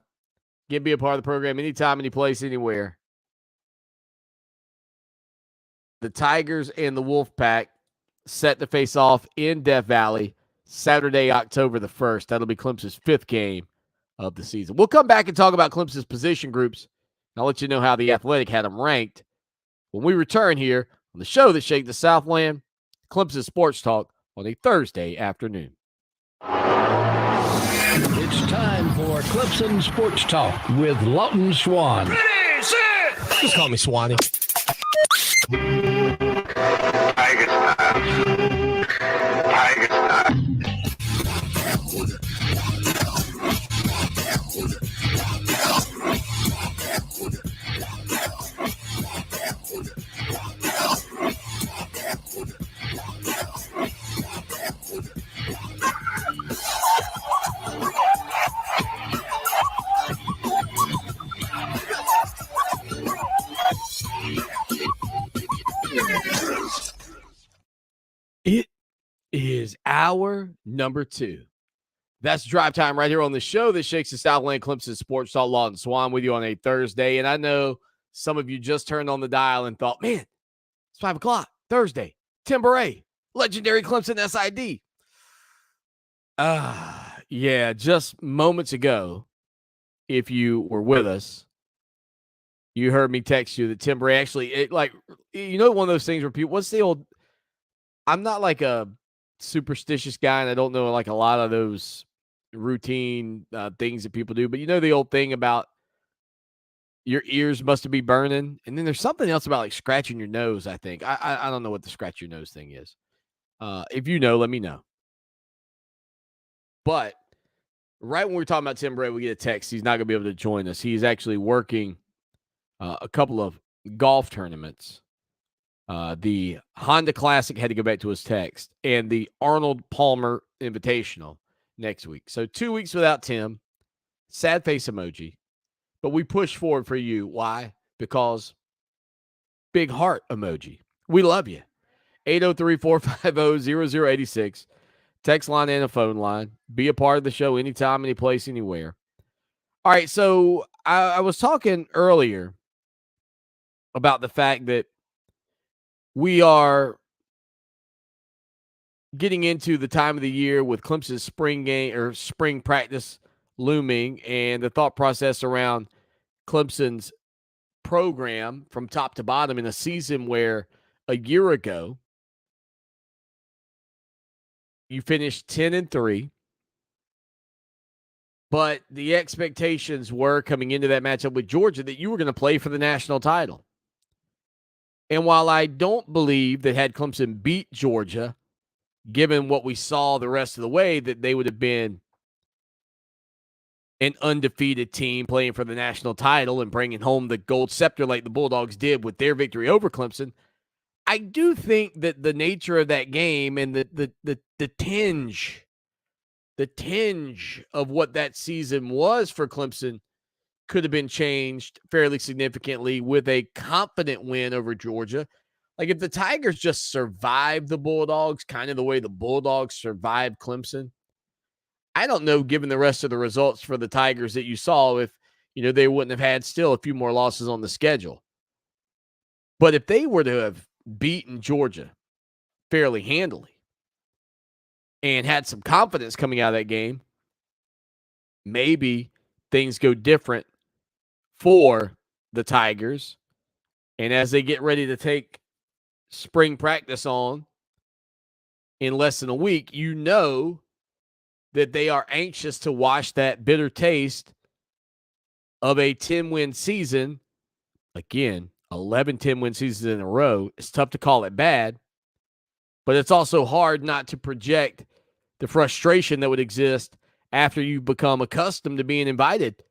Get be a part of the program anytime, any place, anywhere. The Tigers and the Wolfpack set to face off in Death Valley Saturday, October the 1st. That'll be Clemson's 5th game of the season. We'll come back and talk about Clemson's position groups. I'll let you know how the Athletic had them ranked when we return here on the show that shakes the Southland, Clemson Sports Talk, on a Thursday afternoon. It's time for Clemson Sports Talk with Lawton Swan. Ready, set! Just call me Swanee. Tiger style. Tiger style. It is hour number 2. That's drive time right here on the show that shakes the Southland, Clemson Sports Talk. Lawton Swan with you on a Thursday. And I know some of you just turned on the dial and thought, man, it's 5 o'clock, Thursday. Tim Beret, legendary Clemson SID. Yeah, just moments ago, if you were with us, you heard me text you that Tim Bray actually, one of those things where people, what's the old, I'm not like a superstitious guy, and I don't know like a lot of those routine things that people do, but the old thing about your ears must be burning. And then there's something else about like scratching your nose, I think. I don't know what the scratch your nose thing is. If you know, let me know. But right when we were talking about Tim Bray, we get a text. He's not going to be able to join us. He's actually working a couple of golf tournaments. The Honda Classic, had to go back to his text, and the Arnold Palmer Invitational next week. So 2 weeks without Tim. Sad face emoji. But we push forward for you. Why? Because big heart emoji. We love you. 803-450-0086. Text line and a phone line. Be a part of the show anytime, any place, anywhere. All right, so I was talking earlier about the fact that we are getting into the time of the year with Clemson's spring game or spring practice looming and the thought process around Clemson's program from top to bottom in a season where a year ago you finished 10-3, but the expectations were coming into that matchup with Georgia that you were going to play for the national title. And while I don't believe that had Clemson beat Georgia, given what we saw the rest of the way, that they would have been an undefeated team playing for the national title and bringing home the gold scepter like the Bulldogs did with their victory over Clemson, I do think that the nature of that game and the tinge of what that season was for Clemson could have been changed fairly significantly with a confident win over Georgia. Like if the Tigers just survived the Bulldogs, kind of the way the Bulldogs survived Clemson, I don't know, given the rest of the results for the Tigers that you saw, if, they wouldn't have had still a few more losses on the schedule. But if they were to have beaten Georgia fairly handily and had some confidence coming out of that game, maybe things go different for the Tigers. And as they get ready to take spring practice on in less than a week, that they are anxious to wash that bitter taste of a 10-win season. Again, 11 10-win seasons in a row. It's tough to call it bad, but it's also hard not to project the frustration that would exist after you become accustomed to being invited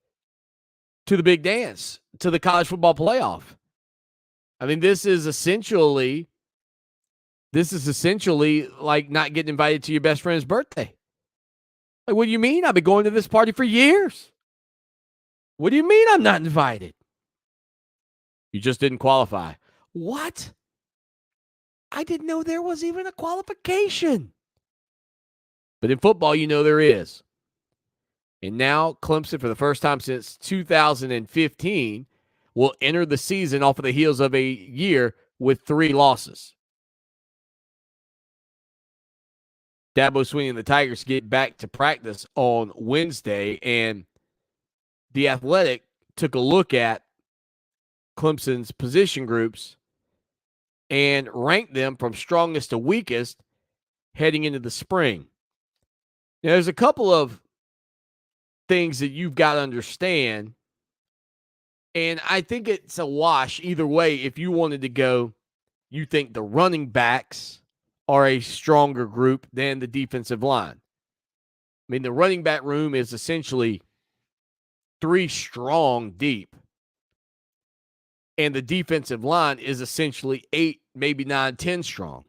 to the big dance, to the college football playoff. I mean, this is essentially like not getting invited to your best friend's birthday. Like, what do you mean? I've been going to this party for years. What do you mean I'm not invited? You just didn't qualify. What? I didn't know there was even a qualification. But in football, there is. And now Clemson, for the first time since 2015, will enter the season off of the heels of a year with 3 losses. Dabo Swinney and the Tigers get back to practice on Wednesday, and The Athletic took a look at Clemson's position groups and ranked them from strongest to weakest heading into the spring. Now, there's a couple of things that you've got to understand, and I think it's a wash either way. If you wanted to go, you think the running backs are a stronger group than the defensive line. I mean, the running back room is essentially 3 strong deep, and the defensive line is essentially 8, maybe 9, 10 strong.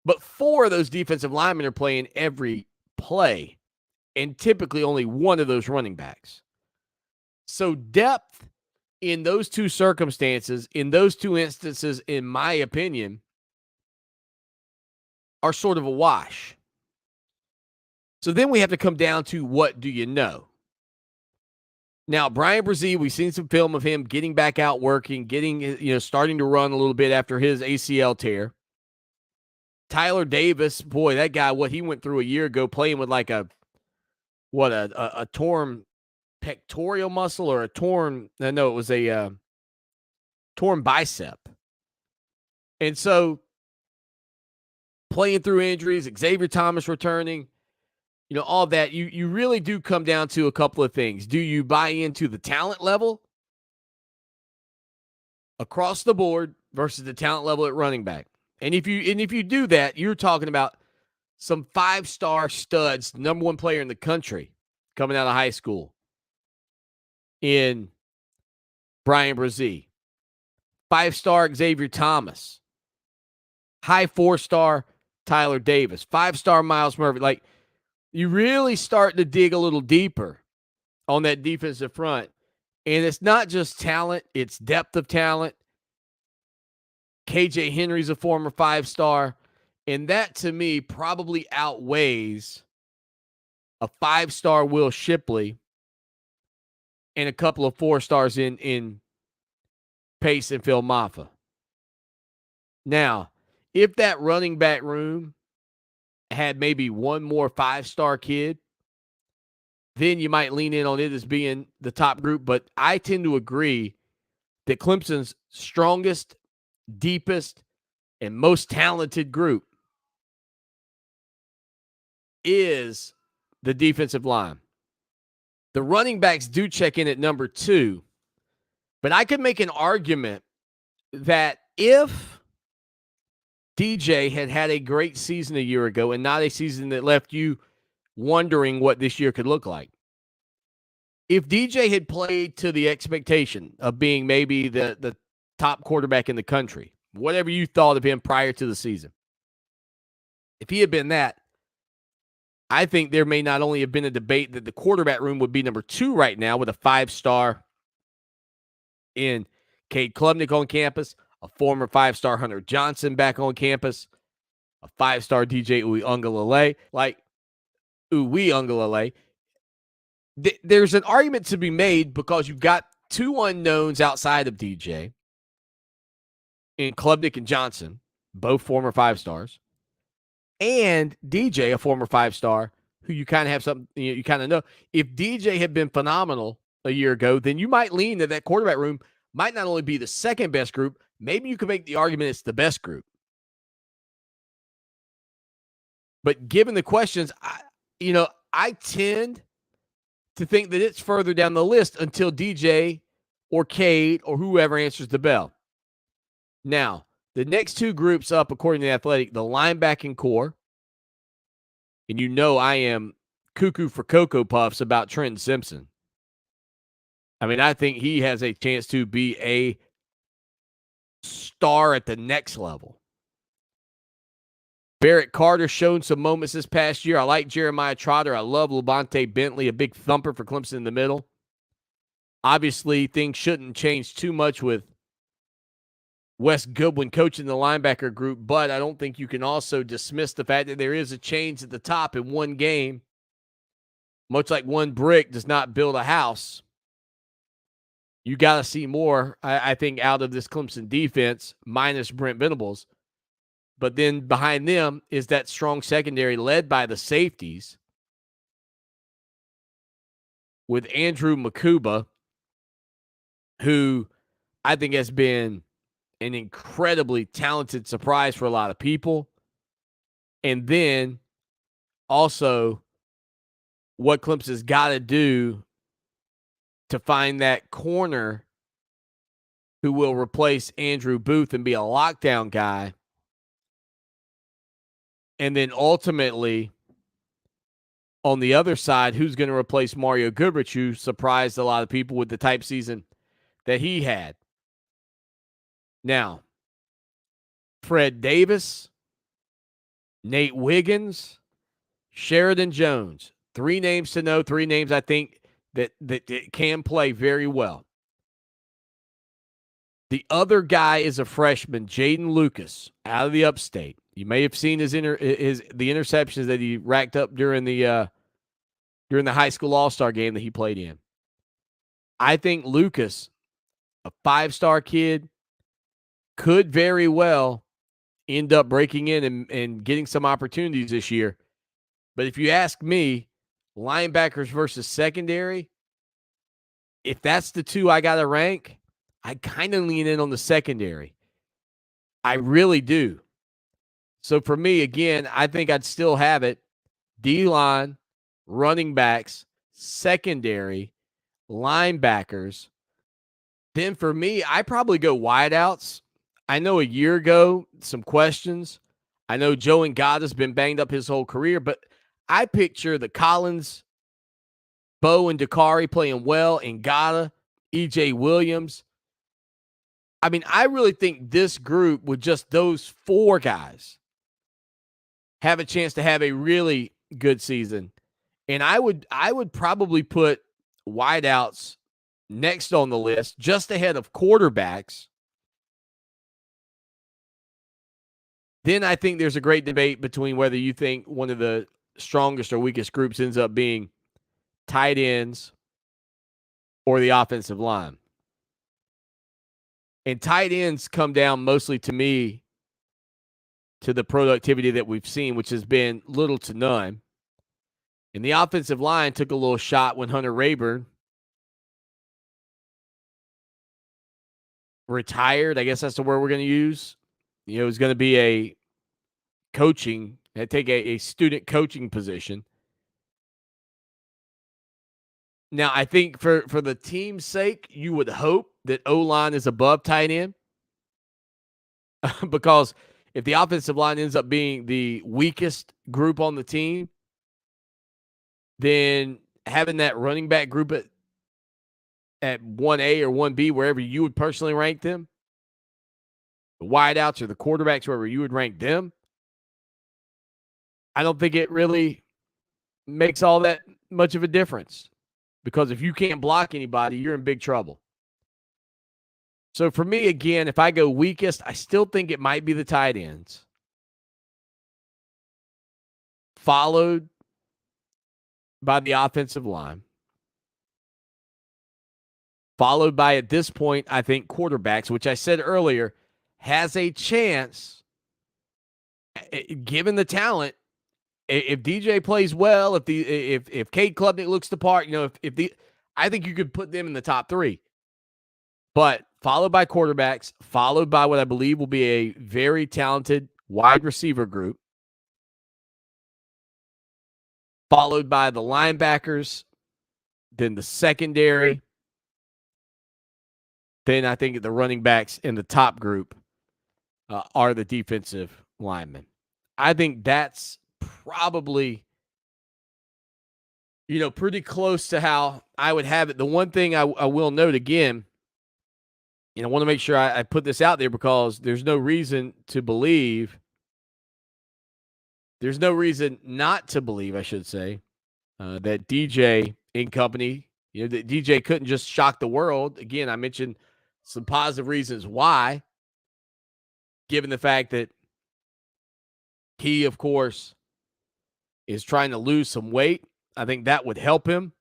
But 4 of those defensive linemen are playing every play, and typically only one of those running backs. So depth in those 2 circumstances, in those 2 instances, in my opinion, are sort of a wash. So then we have to come down to, what do you know? Now, Brian Brzee, we've seen some film of him getting back out working, starting to run a little bit after his ACL tear. Tyler Davis, boy, that guy, what he went through a year ago playing with like a torn pectoral muscle or it was a torn bicep. And so playing through injuries, Xavier Thomas returning, all that, you really do come down to a couple of things. Do you buy into the talent level across the board versus the talent level at running back? And if you do that, you're talking about some 5-star studs, number 1 player in the country coming out of high school in Brian Brzee, 5-star Xavier Thomas, high 4-star Tyler Davis, 5-star Miles Murphy. Like, you really start to dig a little deeper on that defensive front. And it's not just talent, it's depth of talent. KJ Henry's a former 5-star. And that, to me, probably outweighs a 5-star Will Shipley and a couple of 4-stars in Pace and Phil Maffa. Now, if that running back room had maybe one more 5-star kid, then you might lean in on it as being the top group. But I tend to agree that Clemson's strongest, deepest, and most talented group is the defensive line. The running backs do check in at number 2, but I could make an argument that if DJ had a great season a year ago and not a season that left you wondering what this year could look like, if DJ had played to the expectation of being maybe the top quarterback in the country, whatever you thought of him prior to the season, if he had been that, I think there may not only have been a debate that the quarterback room would be number 2 right now with a 5-star in Cade Klubnik on campus, a former 5-star Hunter Johnson back on campus, a 5-star DJ Uiagalelei, There's an argument to be made because you've got 2 unknowns outside of DJ in Klubnik and Johnson, both former 5-stars, and DJ, a former 5-star, who you kind of have something, you kind of know. If DJ had been phenomenal a year ago, then you might lean that quarterback room might not only be the second best group, maybe you could make the argument it's the best group. But given the questions, I tend to think that it's further down the list until DJ or Cade or whoever answers the bell. Now, the next 2 groups up, according to The Athletic, the linebacking core, and I am cuckoo for Cocoa Puffs about Trenton Simpson. I mean, I think he has a chance to be a star at the next level. Barrett Carter shown some moments this past year. I like Jeremiah Trotter. I love Levante Bentley, a big thumper for Clemson in the middle. Obviously, things shouldn't change too much with Wes Goodwin coaching the linebacker group, but I don't think you can also dismiss the fact that there is a change at the top in one game. Much like one brick does not build a house. You got to see more, I think, out of this Clemson defense, minus Brent Venables. But then behind them is that strong secondary led by the safeties with Andrew Makuba, who I think has been an incredibly talented surprise for a lot of people. And then also what Clemson's got to do to find that corner who will replace Andrew Booth and be a lockdown guy. And then ultimately, on the other side, who's going to replace Mario Goodrich, who surprised a lot of people with the type season that he had. Now, Fred Davis, Nate Wiggins, Sheridan Jones. 3 names to know, 3 names I think that can play very well. The other guy is a freshman, Jaden Lucas, out of the Upstate. You may have seen the interceptions that he racked up during the high school All-Star game that he played in. I think Lucas, a 5-star kid, could very well end up breaking in and getting some opportunities this year. But if you ask me, linebackers versus secondary, if that's the 2 I got to rank, I kind of lean in on the secondary. I really do. So for me, again, I think I'd still have it. D-line, running backs, secondary, linebackers. Then for me, I probably go wideouts. I know a year ago, some questions. I know Joe Ngata's been banged up his whole career, but I picture the Collins, Bo and Dakari playing well, Ngata, E.J. Williams. I mean, I really think this group with just those 4 guys have a chance to have a really good season. And I would probably put wideouts next on the list, just ahead of quarterbacks. Then I think there's a great debate between whether you think one of the strongest or weakest groups ends up being tight ends or the offensive line. And tight ends come down mostly to me to the productivity that we've seen, which has been little to none. And the offensive line took a little shot when Hunter Rayburn retired. I guess that's the word we're going to use. You know, it was going to be a coaching, take a student coaching position. Now, I think for the team's sake, you would hope that O-line is above tight end. Because if the offensive line ends up being the weakest group on the team, then having that running back group at 1A or 1B, wherever you would personally rank them, the wideouts or the quarterbacks, wherever you would rank them, I don't think it really makes all that much of a difference. Because if you can't block anybody, you're in big trouble. So for me, again, if I go weakest, I still think it might be the tight ends. Followed by the offensive line. Followed by, at this point, I think quarterbacks, which I said earlier, has a chance, given the talent. If DJ plays well, if Cade Klubnik looks the part, you know, I think you could put them in the top 3. But followed by quarterbacks, followed by what I believe will be a very talented wide receiver group, followed by the linebackers, then the secondary, then I think the running backs in the top group are the defensive linemen. I think that's probably, you know, pretty close to how I would have it. The one thing I will note again, and I want to make sure I put this out there because there's no reason to believe, there's no reason not to believe, I should say, that DJ and company, you know, that DJ couldn't just shock the world. Again, I mentioned some positive reasons why, given the fact that he, of course, is trying to lose some weight. I think that would help him.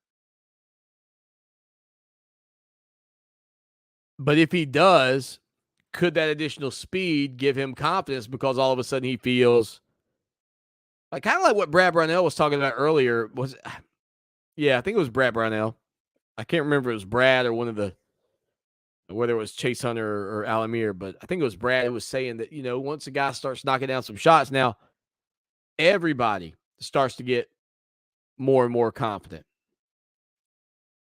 But if he does, could that additional speed give him confidence because all of a sudden he feels like kind of like what Brad Brownell was talking about earlier I think it was Brad Brownell. I can't remember if it was Brad or one of the, whether it was Chase Hunter or Alamir, but I think it was Brad who was saying that, you know, once a guy starts knocking down some shots, now everybody starts to get more and more confident.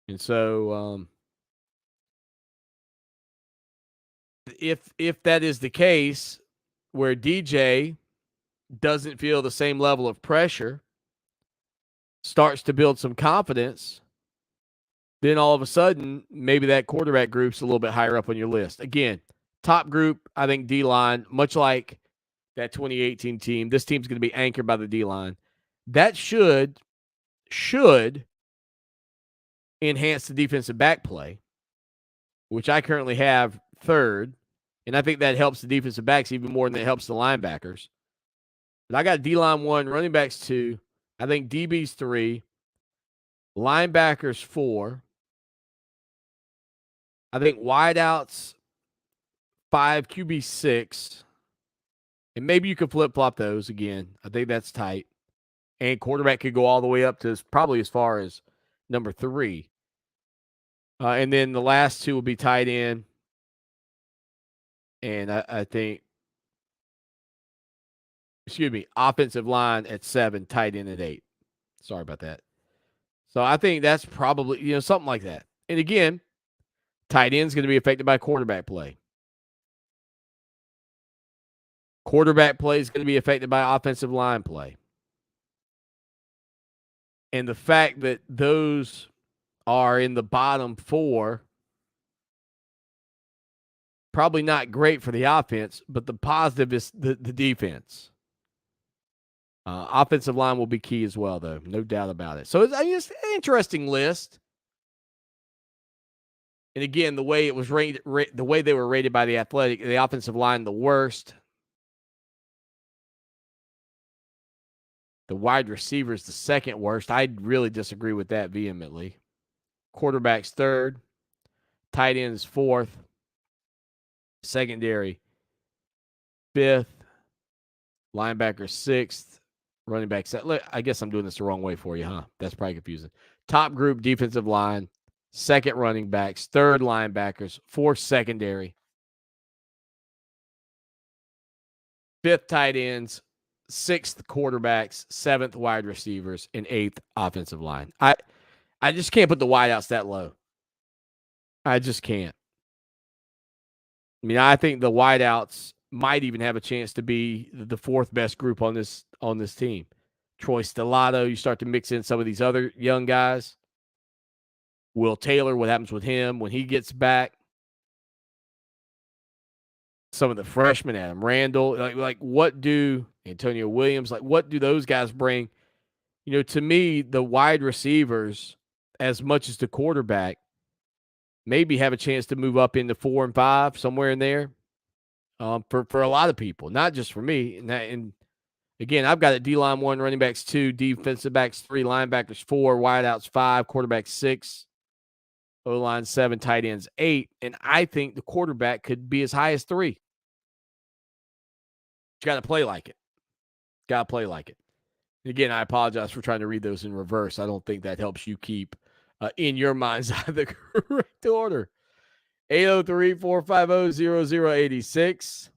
And so if that is the case, where DJ doesn't feel the same level of pressure, starts to build some confidence, then all of a sudden, maybe that quarterback group's a little bit higher up on your list. Again, top group, I think D-line, much like that 2018 team, this team's going to be anchored by the D-line. That should enhance the defensive back play, which I currently have third. And I think that helps the defensive backs even more than it helps the linebackers. But I got D-line 1, running backs 2. I think DB's 3. Linebackers 4. I think wideouts 5, QB 6. And maybe you could flip-flop those again. I think that's tight. And quarterback could go all the way up to probably as far as number 3. And then the last 2 will be tight end. And I think, offensive line at 7, tight end at 8. Sorry about that. So I think that's probably, you know, something like that. And again, tight end's going to be affected by quarterback play. Quarterback play is going to be affected by offensive line play. And the fact that those are in the bottom 4, probably not great for the offense, but the positive is the defense. Offensive line will be key as well, though. No doubt about it. So it's an interesting list. And again, the way it was rated, the way they were rated by the Athletic, the offensive line, the worst. The wide receivers, the second worst. I really disagree with that vehemently. Quarterbacks 3rd. Tight ends 4th. Secondary 5th. linebacker 6th, running back 7th. I guess I'm doing this the wrong way for you, huh? That's probably confusing. Top group defensive line, 2nd running backs, 3rd linebackers, 4th secondary, 5th tight ends, 6th quarterbacks, 7th wide receivers, and 8th offensive line. I just can't put the wideouts that low. I just can't. I mean, I think the wideouts might even have a chance to be the 4th best group on this team. Troy Stellato, you start to mix in some of these other young guys. Will Taylor, what happens with him when he gets back? Some of the freshmen, Adam Randall, like what do Antonio Williams, like what do those guys bring? You know, to me, the wide receivers, as much as the quarterback, maybe have a chance to move up into 4 and 5, somewhere in there. For a lot of people, not just for me. And again, I've got a D-line 1, running backs 2, defensive backs 3, linebackers 4, wideouts 5, quarterback 6, O-line 7, tight ends 8. And I think the quarterback could be as high as 3. You got to play like it. Got to play like it. Again, I apologize for trying to read those in reverse. I don't think that helps you keep in your mind's eye the correct order. 803-450-0086.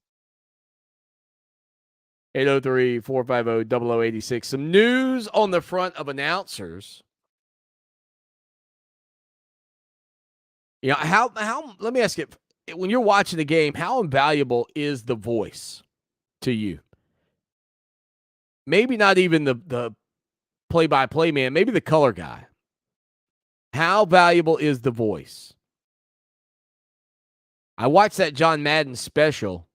803-450-0086. Some news on the front of announcers. You know, how let me ask you, when you're watching the game, how invaluable is the voice to you? Maybe not even the play-by-play man, maybe the color guy. How valuable is the voice? I watched that John Madden special,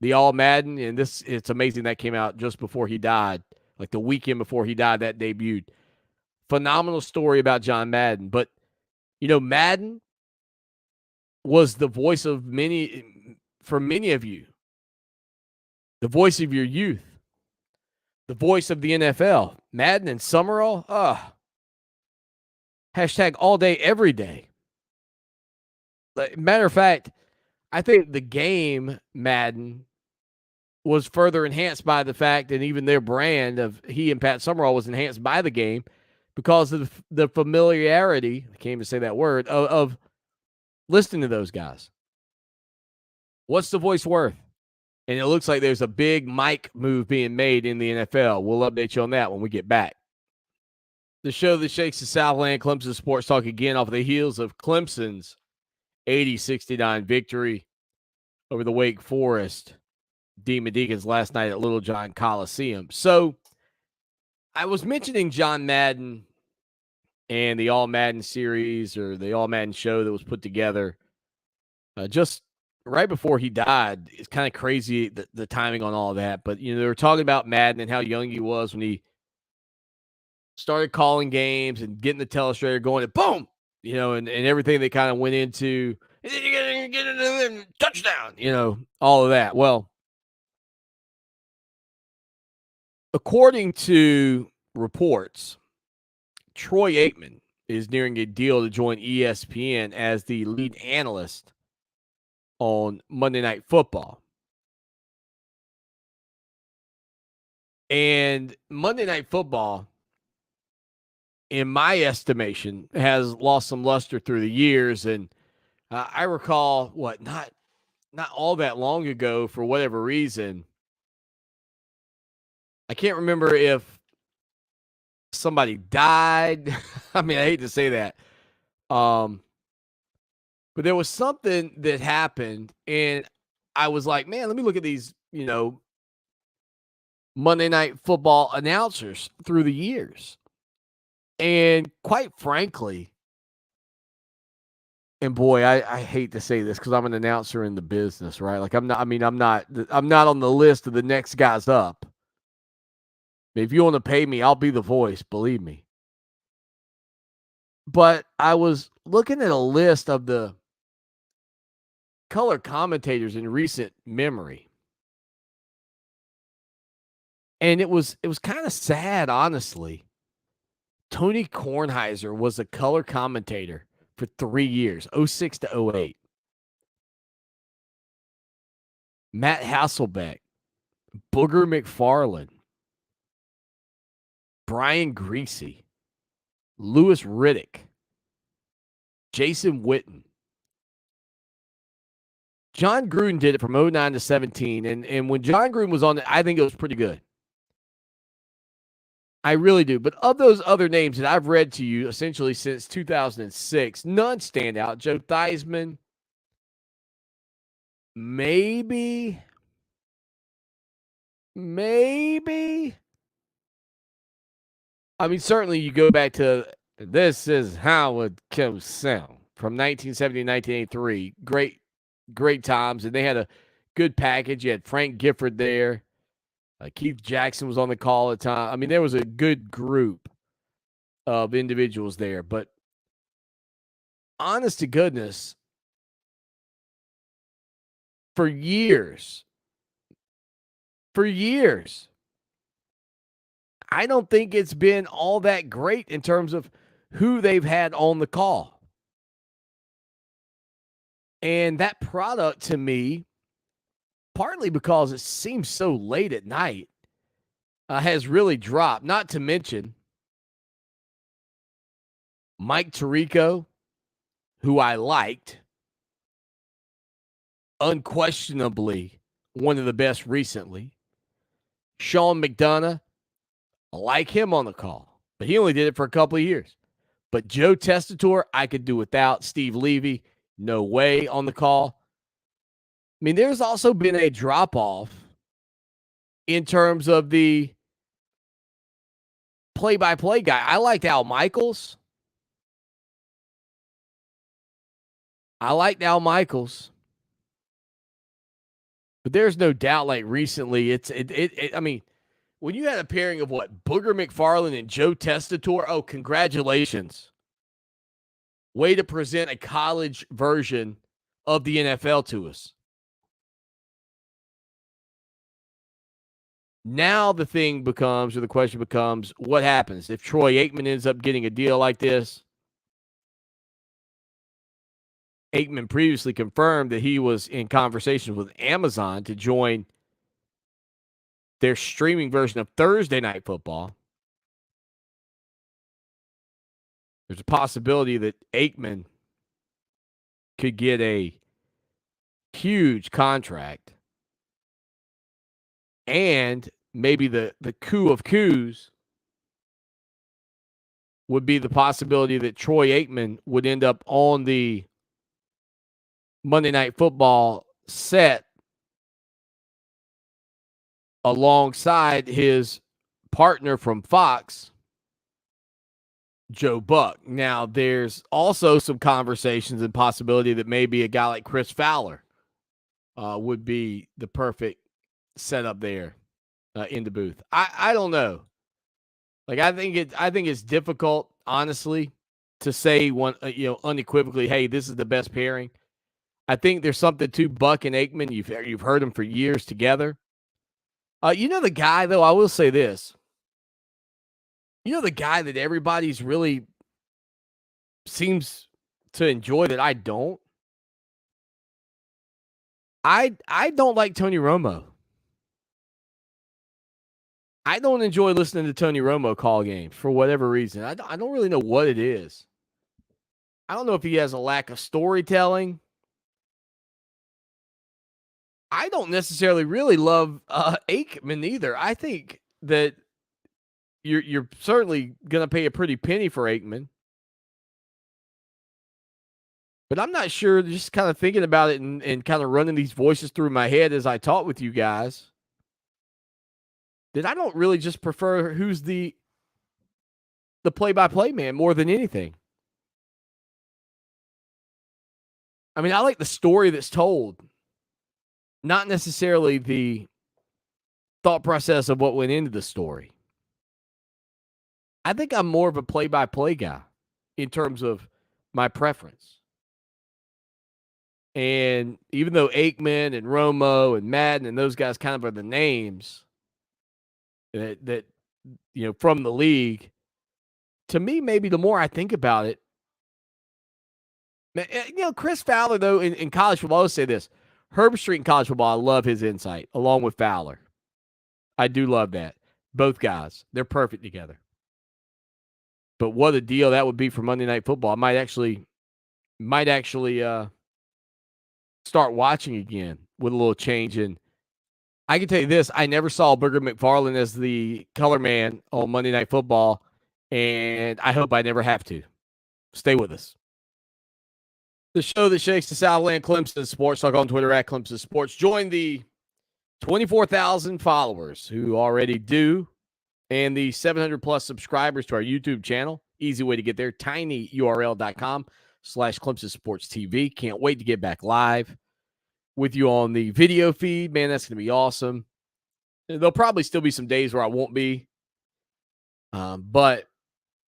the All Madden, and it's amazing that came out just before he died, like the weekend before he died, that debuted. Phenomenal story about John Madden. But, you know, Madden was the voice of for many of you, the voice of your youth, the voice of the NFL. Madden and Summerall, hashtag all day, every day. Matter of fact, I think the game Madden was further enhanced by the fact, and even their brand of he and Pat Summerall was enhanced by the game because of the familiarity, I can't even say that word, of listening to those guys. What's the voice worth? And it looks like there's a big mic move being made in the NFL. We'll update you on that when we get back. The show that shakes the Southland, Clemson Sports Talk, again off the heels of Clemson's 80-69 victory over the Wake Forest Demon Deacons last night at Little John Coliseum. So I was mentioning John Madden and the All Madden series, or the All Madden show that was put together just right before he died. It's kind of crazy, the timing on all of that. But, you know, they were talking about Madden and how young he was when he started calling games and getting the telestrator going, and boom, you know, and everything they kind of went into, and then you get into touchdown, you know, all of that. Well, according to reports, Troy Aikman is nearing a deal to join ESPN as the lead analyst on Monday Night Football. And Monday Night Football, in my estimation, has lost some luster through the years. And I recall, not all that long ago, for whatever reason, I can't remember if somebody died. I mean, I hate to say that. But there was something that happened, and I was like, man, let me look at these, you know, Monday Night Football announcers through the years. And quite frankly, and boy, I hate to say this because I'm an announcer in the business, right? Like I'm not on the list of the next guys up. If you want to pay me, I'll be the voice, believe me. But I was looking at a list of the color commentators in recent memory. And it was kind of sad, honestly. Tony Kornheiser was a color commentator for 3 years, 06 to 08. Matt Hasselbeck, Booger McFarland, Brian Greasy, Louis Riddick, Jason Witten. John Gruden did it from 09 to 17, and when John Gruden was on it, I think it was pretty good. I really do. But of those other names that I've read to you essentially since 2006, none stand out. Joe Theismann, maybe. I mean, certainly you go back to This Is How It Goes Sound from 1970 to 1983. Great times. And they had a good package. You had Frank Gifford there. Keith Jackson was on the call at the time. I mean, there was a good group of individuals there. But honest to goodness, for years, I don't think it's been all that great in terms of who they've had on the call. And that product to me, partly because it seems so late at night, has really dropped. Not to mention Mike Tirico, who I liked, unquestionably one of the best recently. Sean McDonough, I like him on the call, but he only did it for a couple of years. But Joe Testator, I could do without. Steve Levy, no way on the call. I mean, there's also been a drop-off in terms of the play-by-play guy. I liked Al Michaels. But there's no doubt, like recently, I mean, when you had a pairing of Booger McFarland and Joe Testator, oh, congratulations. Way to present a college version of the NFL to us. Now the question becomes, what happens if Troy Aikman ends up getting a deal like this? Aikman previously confirmed that he was in conversations with Amazon to join their streaming version of Thursday Night Football. There's a possibility that Aikman could get a huge contract. And maybe the coup of coups would be the possibility that Troy Aikman would end up on the Monday Night Football set alongside his partner from Fox, Joe Buck. Now, there's also some conversations and possibility that maybe a guy like Chris Fowler would be the perfect setup there in the booth. I don't know. Like, I think it's difficult, honestly, to say unequivocally, hey, this is the best pairing. I think there's something to Buck and Aikman. You've heard them for years together. The guy, though, I will say this. The guy that everybody's really seems to enjoy that I don't? I don't like Tony Romo. I don't enjoy listening to Tony Romo call games for whatever reason. I don't really know what it is. I don't know if he has a lack of storytelling. I don't necessarily really love Aikman either. I think that you're certainly going to pay a pretty penny for Aikman. But I'm not sure, just kind of thinking about it and kind of running these voices through my head as I talk with you guys, that I don't really just prefer who's the play-by-play man more than anything. I mean, I like the story that's told, not necessarily the thought process of what went into the story. I think I'm more of a play-by-play guy in terms of my preference. And even though Aikman and Romo and Madden and those guys kind of are the names that from the league, to me, maybe the more I think about it, Chris Fowler, though, in college football, I always say this. Herbstreit in college football, I love his insight, along with Fowler. I do love that. Both guys, they're perfect together. But what a deal that would be for Monday Night Football. I might actually start watching again with a little change. And I can tell you this, I never saw Booger McFarland as the color man on Monday Night Football, and I hope I never have to. Stay with us. The show that shakes the Southland, Clemson Sports Talk on Twitter at Clemson Sports. Join the 24,000 followers who already do and the 700-plus subscribers to our YouTube channel. Easy way to get there, tinyurl.com/Clemson Sports TV. Can't wait to get back live with you on the video feed. Man, that's going to be awesome. There'll probably still be some days where I won't be, but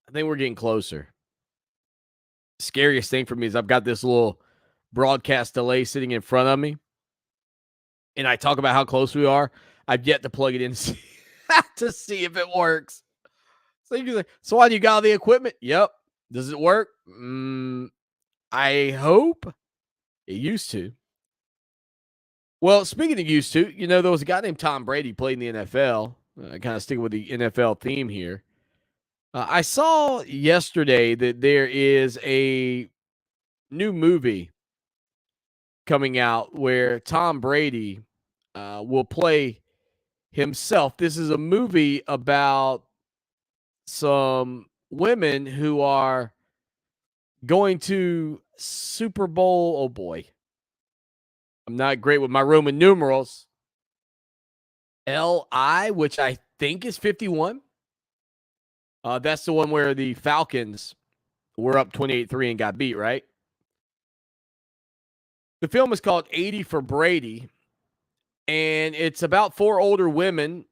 I think we're getting closer. Scariest thing for me is I've got this little broadcast delay sitting in front of me, and I talk about how close we are. I've yet to plug it in to see if it works. So you can say, Swan, you got all the equipment? Yep. Does it work? I hope. It used to. Well, speaking of used to, there was a guy named Tom Brady played in the NFL. Kind of sticking with the NFL theme here. I saw yesterday that there is a new movie coming out where Tom Brady will play himself. This is a movie about some women who are going to Super Bowl. Oh, boy. I'm not great with my Roman numerals. LI, which I think is 51. That's the one where the Falcons were up 28-3 and got beat, right? The film is called 80 for Brady, and it's about 4 older women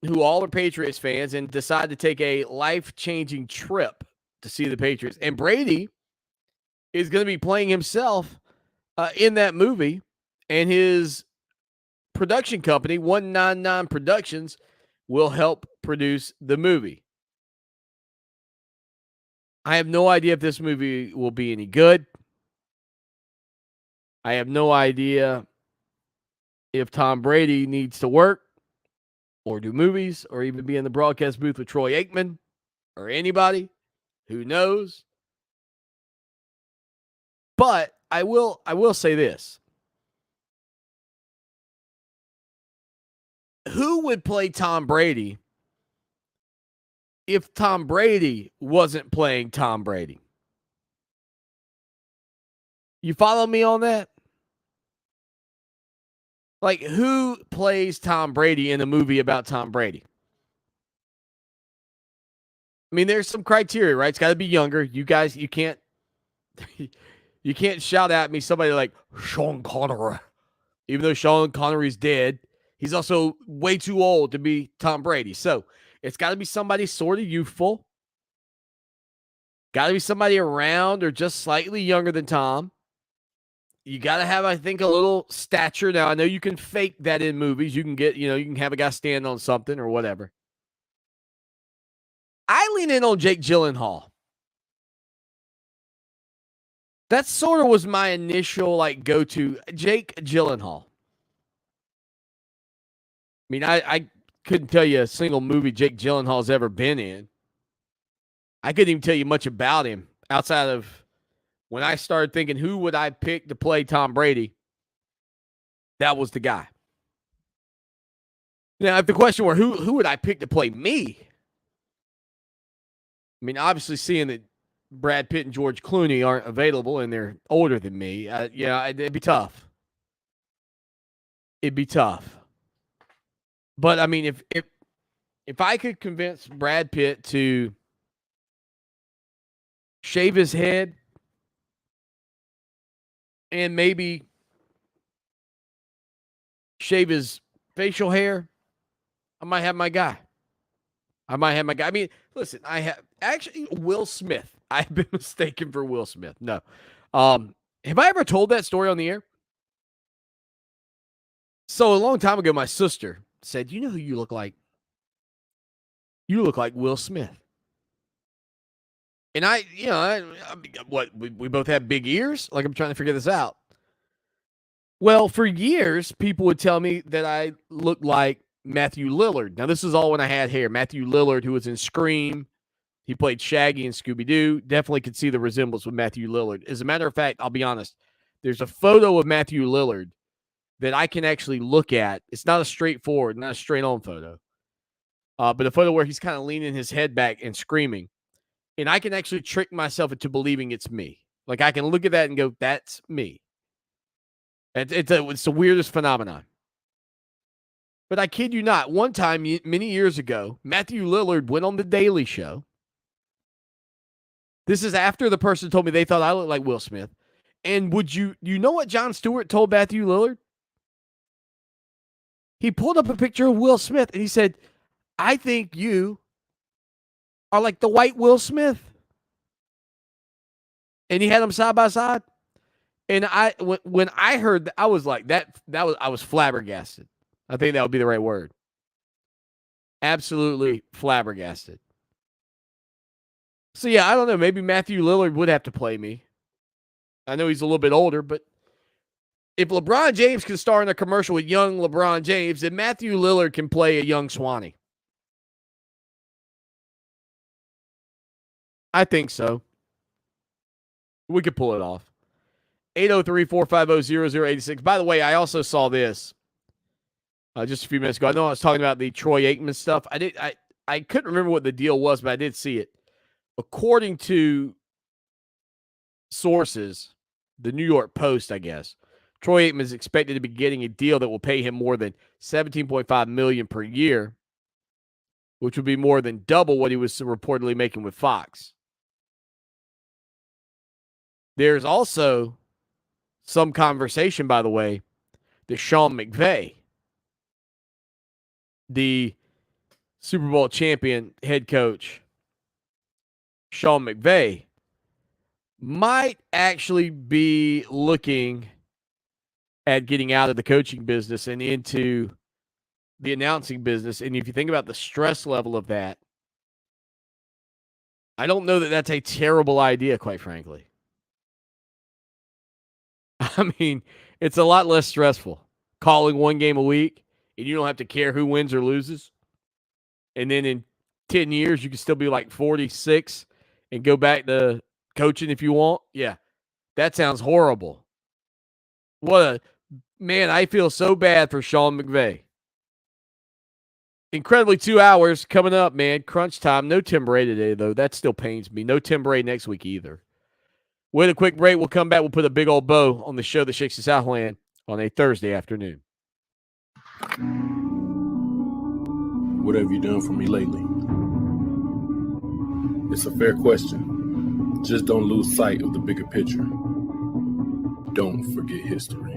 who all are Patriots fans and decide to take a life-changing trip to see the Patriots. And Brady is going to be playing himself in that movie, and his production company, 199 Productions, will help produce the movie. I have no idea if this movie will be any good. I have no idea if Tom Brady needs to work or do movies or even be in the broadcast booth with Troy Aikman or anybody. Who knows? But I will say this. Who would play Tom Brady if Tom Brady wasn't playing Tom Brady? You follow me on that? Like, who plays Tom Brady in a movie about Tom Brady? I mean, there's some criteria, right? It's got to be younger. You guys, you can't shout at me somebody like Sean Connery. Even though Sean Connery's dead, he's also way too old to be Tom Brady. So it's got to be somebody sort of youthful. Got to be somebody around or just slightly younger than Tom. You got to have, I think, a little stature. Now, I know you can fake that in movies. You can get, you can have a guy stand on something or whatever. I lean in on Jake Gyllenhaal. That sort of was my initial, go-to. Jake Gyllenhaal. I mean, I couldn't tell you a single movie Jake Gyllenhaal's ever been in. I couldn't even tell you much about him outside of when I started thinking, who would I pick to play Tom Brady? That was the guy. Now, if the question were, who would I pick to play me? I mean, obviously seeing that Brad Pitt and George Clooney aren't available and they're older than me, it'd be tough. It'd be tough. But, I mean, if I could convince Brad Pitt to shave his head and maybe shave his facial hair, I might have my guy. I mean, listen, I have actually Will Smith. I've been mistaken for Will Smith. No. Have I ever told that story on the air? So a long time ago, my sister said, "You know who you look like? You look like Will Smith." And we both have big ears? Like, I'm trying to figure this out. Well, for years, people would tell me that I looked like Matthew Lillard. Now, this is all when I had hair. Matthew Lillard, who was in Scream. He played Shaggy in Scooby-Doo. Definitely could see the resemblance with Matthew Lillard. As a matter of fact, I'll be honest. There's a photo of Matthew Lillard that I can actually look at. It's not a straightforward, not a straight-on photo, but a photo where he's kind of leaning his head back and screaming. And I can actually trick myself into believing it's me. Like, I can look at that and go, that's me. It's the weirdest phenomenon. But I kid you not, one time, many years ago, Matthew Lillard went on The Daily Show. This is after the person told me they thought I looked like Will Smith. And you know what Jon Stewart told Matthew Lillard? He pulled up a picture of Will Smith and he said, I think you are like the white Will Smith. And he had them side by side. And when I heard that, I was like, I was flabbergasted. I think that would be the right word. Absolutely flabbergasted. So yeah, I don't know. Maybe Matthew Lillard would have to play me. I know he's a little bit older, but if LeBron James can star in a commercial with young LeBron James, then Matthew Lillard can play a young Swanee. I think so. We could pull it off. 803-450-0086. By the way, I also saw this just a few minutes ago. I know I was talking about the Troy Aikman stuff. I couldn't remember what the deal was, but I did see it. According to sources, the New York Post, I guess, Troy Aikman is expected to be getting a deal that will pay him more than $17.5 million per year, which would be more than double what he was reportedly making with Fox. There's also some conversation, by the way, that Sean McVay, the Super Bowl champion head coach, Sean McVay, might actually be looking at getting out of the coaching business and into the announcing business. And if you think about the stress level of that, I don't know that that's a terrible idea, quite frankly. I mean, it's a lot less stressful calling one game a week, and you don't have to care who wins or loses. And then in 10 years, you can still be like 46 and go back to coaching if you want. Yeah, that sounds horrible. Man, I feel so bad for Sean McVay. Incredibly 2 hours coming up, man. Crunch time. No Tim Brady today, though. That still pains me. No Tim Brady next week either. With a quick break, we'll come back. We'll put a big old bow on the show that shakes the Southland on a Thursday afternoon. What have you done for me lately? It's a fair question. Just don't lose sight of the bigger picture. Don't forget history.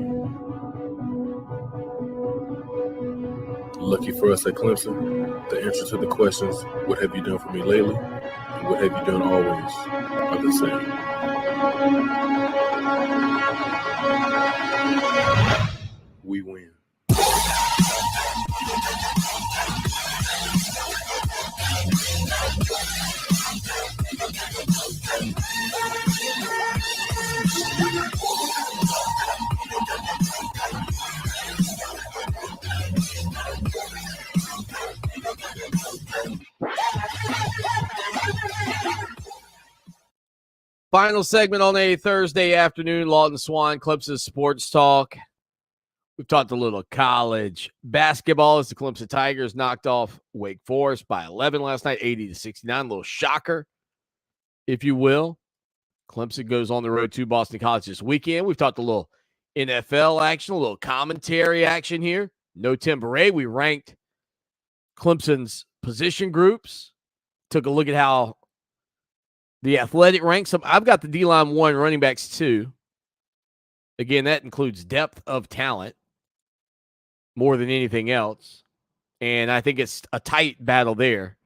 Lucky for us at Clemson, the answer to the questions, what have you done for me lately, and what have you done always, are the same. We win. Final segment on a Thursday afternoon. Lawton Swan, Clemson Sports Talk. We've talked a little college basketball as the Clemson Tigers knocked off Wake Forest by 11 last night, 80-69. A little shocker, if you will. Clemson goes on the road to Boston College this weekend. We've talked a little NFL action, a little commentary action here. No Tim Brady. We ranked Clemson's position groups. Took a look at how the Athletic ranks. I've got the D-line 1, running backs 2. Again, that includes depth of talent more than anything else. And I think it's a tight battle there.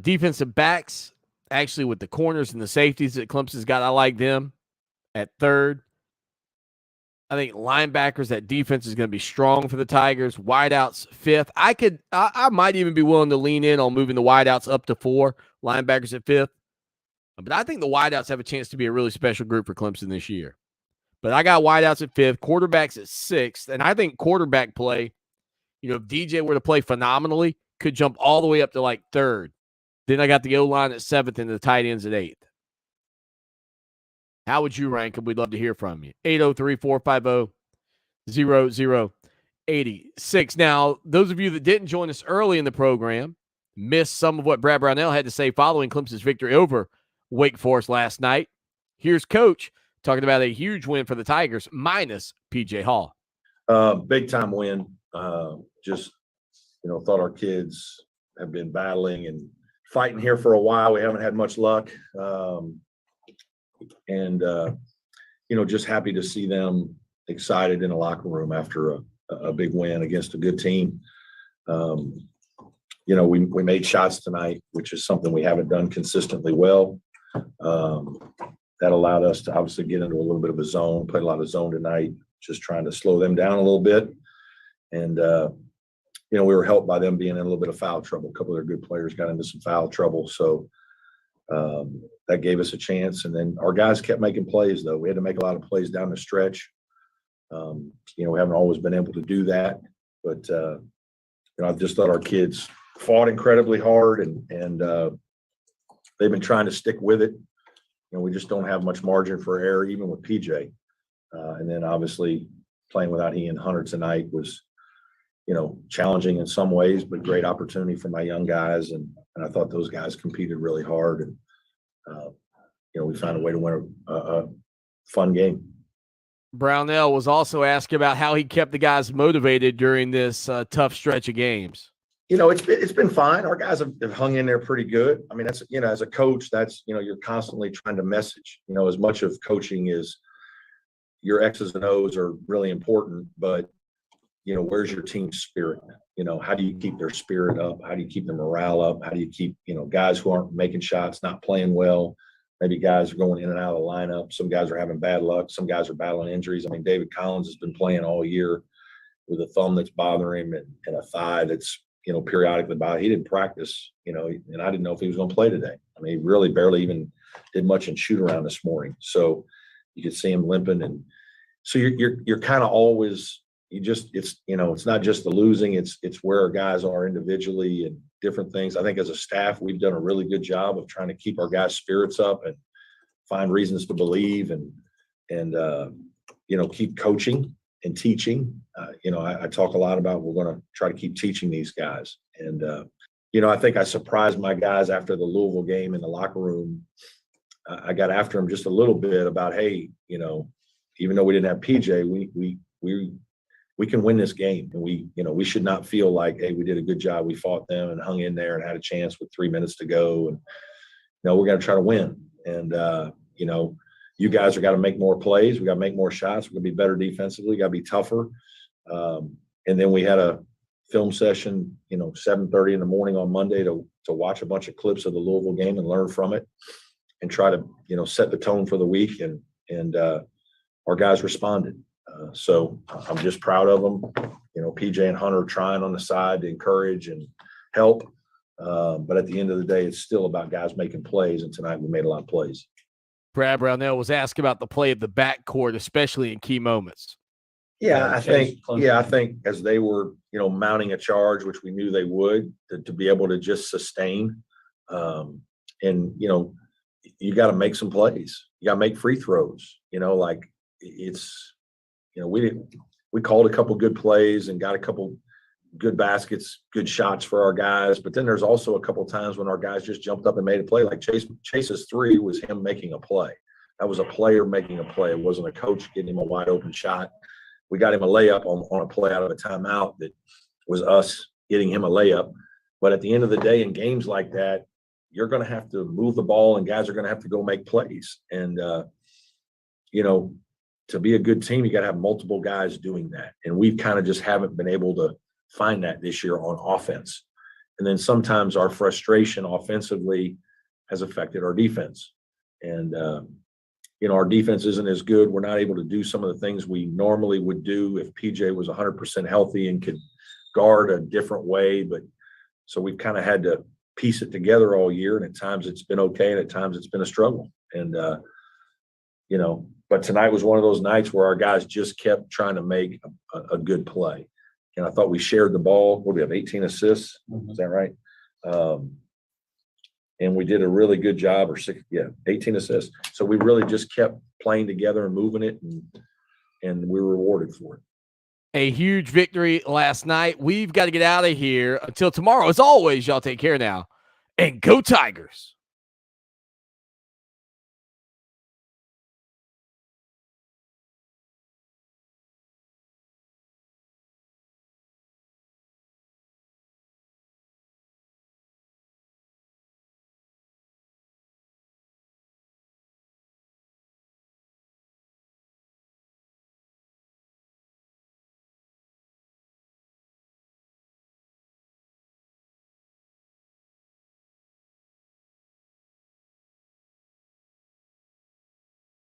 Defensive backs, actually with the corners and the safeties that Clemson's got, I like them at 3rd. I think linebackers, that defense is going to be strong for the Tigers. Wideouts 5th. I might even be willing to lean in on moving the wideouts up to 4. Linebackers at 5th. But I think the wideouts have a chance to be a really special group for Clemson this year. But I got wideouts at 5th, quarterbacks at 6th, and I think quarterback play if DJ were to play phenomenally, could jump all the way up to like third. Then I got the O-line at seventh and the tight ends at eighth. How would you rank them? We'd love to hear from you. 803-450-0086. Now, those of you that didn't join us early in the program missed some of what Brad Brownell had to say following Clemson's victory over Wake Forest last night. Here's Coach talking about a huge win for the Tigers minus P.J. Hall. Big time win. Thought our kids have been battling and fighting here for a while. We haven't had much luck. Just happy to see them excited in the locker room after a big win against a good team. We made shots tonight, which is something we haven't done consistently well. That allowed us to obviously get into a little bit of a zone, played a lot of zone tonight, just trying to slow them down a little bit. And, we were helped by them being in a little bit of foul trouble. A couple of their good players got into some foul trouble. So that gave us a chance. And then our guys kept making plays, though. We had to make a lot of plays down the stretch. We haven't always been able to do that. But, I just thought our kids fought incredibly hard and they've been trying to stick with it. We just don't have much margin for error, even with PJ. And then obviously playing without Ian Hunter tonight was, challenging in some ways, but great opportunity for my young guys. And I thought those guys competed really hard. And, we found a way to win a fun game. Brownell was also asked about how he kept the guys motivated during this tough stretch of games. It's been fine. Our guys have hung in there pretty good. I mean, that's, as a coach, that's, you're constantly trying to message, as much of coaching is your X's and O's are really important, but, where's your team spirit? How do you keep their spirit up? How do you keep their morale up? How do you keep, guys who aren't making shots, not playing well? Maybe guys are going in and out of the lineup. Some guys are having bad luck. Some guys are battling injuries. I mean, David Collins has been playing all year with a thumb that's bothering him and a thigh that's, periodically bothering. He didn't practice, and I didn't know if he was going to play today. I mean, he really barely even did much in shoot around this morning. So you could see him limping. And so you're kind of always, it's not just the losing, it's where our guys are individually and different things. I think as a staff, we've done a really good job of trying to keep our guys' spirits up and find reasons to believe and keep coaching and teaching. I talk a lot about we're going to try to keep teaching these guys. And, I think I surprised my guys after the Louisville game in the locker room. I got after them just a little bit about, hey, even though we didn't have PJ, we can win this game. And we should not feel like, hey, we did a good job. We fought them and hung in there and had a chance with 3 minutes to go. And, we're going to try to win. And, you guys are got to make more plays. We got to make more shots. We're going to be better defensively. Got to be tougher. And then we had a film session, 7:30 in the morning on Monday to watch a bunch of clips of the Louisville game and learn from it and try to, set the tone for the week. And our guys responded. So I'm just proud of them. PJ and Hunter trying on the side to encourage and help. But at the end of the day, it's still about guys making plays. And tonight we made a lot of plays. Brad Brownell was asked about the play of the backcourt, especially in key moments. Yeah, I think as they were, mounting a charge, which we knew they would, to be able to just sustain. And, you got to make some plays. You got to make free throws. We called a couple good plays and got a couple good baskets, good shots for our guys. But then there's also a couple times when our guys just jumped up and made a play. Like Chase's three was him making a play. That was a player making a play. It wasn't a coach getting him a wide open shot. We got him a layup on a play out of a timeout that was us getting him a layup. But at the end of the day, in games like that, you're going to have to move the ball and guys are going to have to go make plays. And, to be a good team, you got to have multiple guys doing that. And we kind of just haven't been able to find that this year on offense. And then sometimes our frustration offensively has affected our defense. And, our defense isn't as good. We're not able to do some of the things we normally would do if PJ was 100% healthy and could guard a different way. But so we've kind of had to piece it together all year. And at times it's been okay. And at times it's been a struggle. And, but tonight was one of those nights where our guys just kept trying to make a good play. And I thought we shared the ball. What do we have, 18 assists? Is that right? And we did a really good job, 18 assists. So we really just kept playing together and moving it, and we were rewarded for it. A huge victory last night. We've got to get out of here. Until tomorrow, as always, y'all take care now. And go Tigers.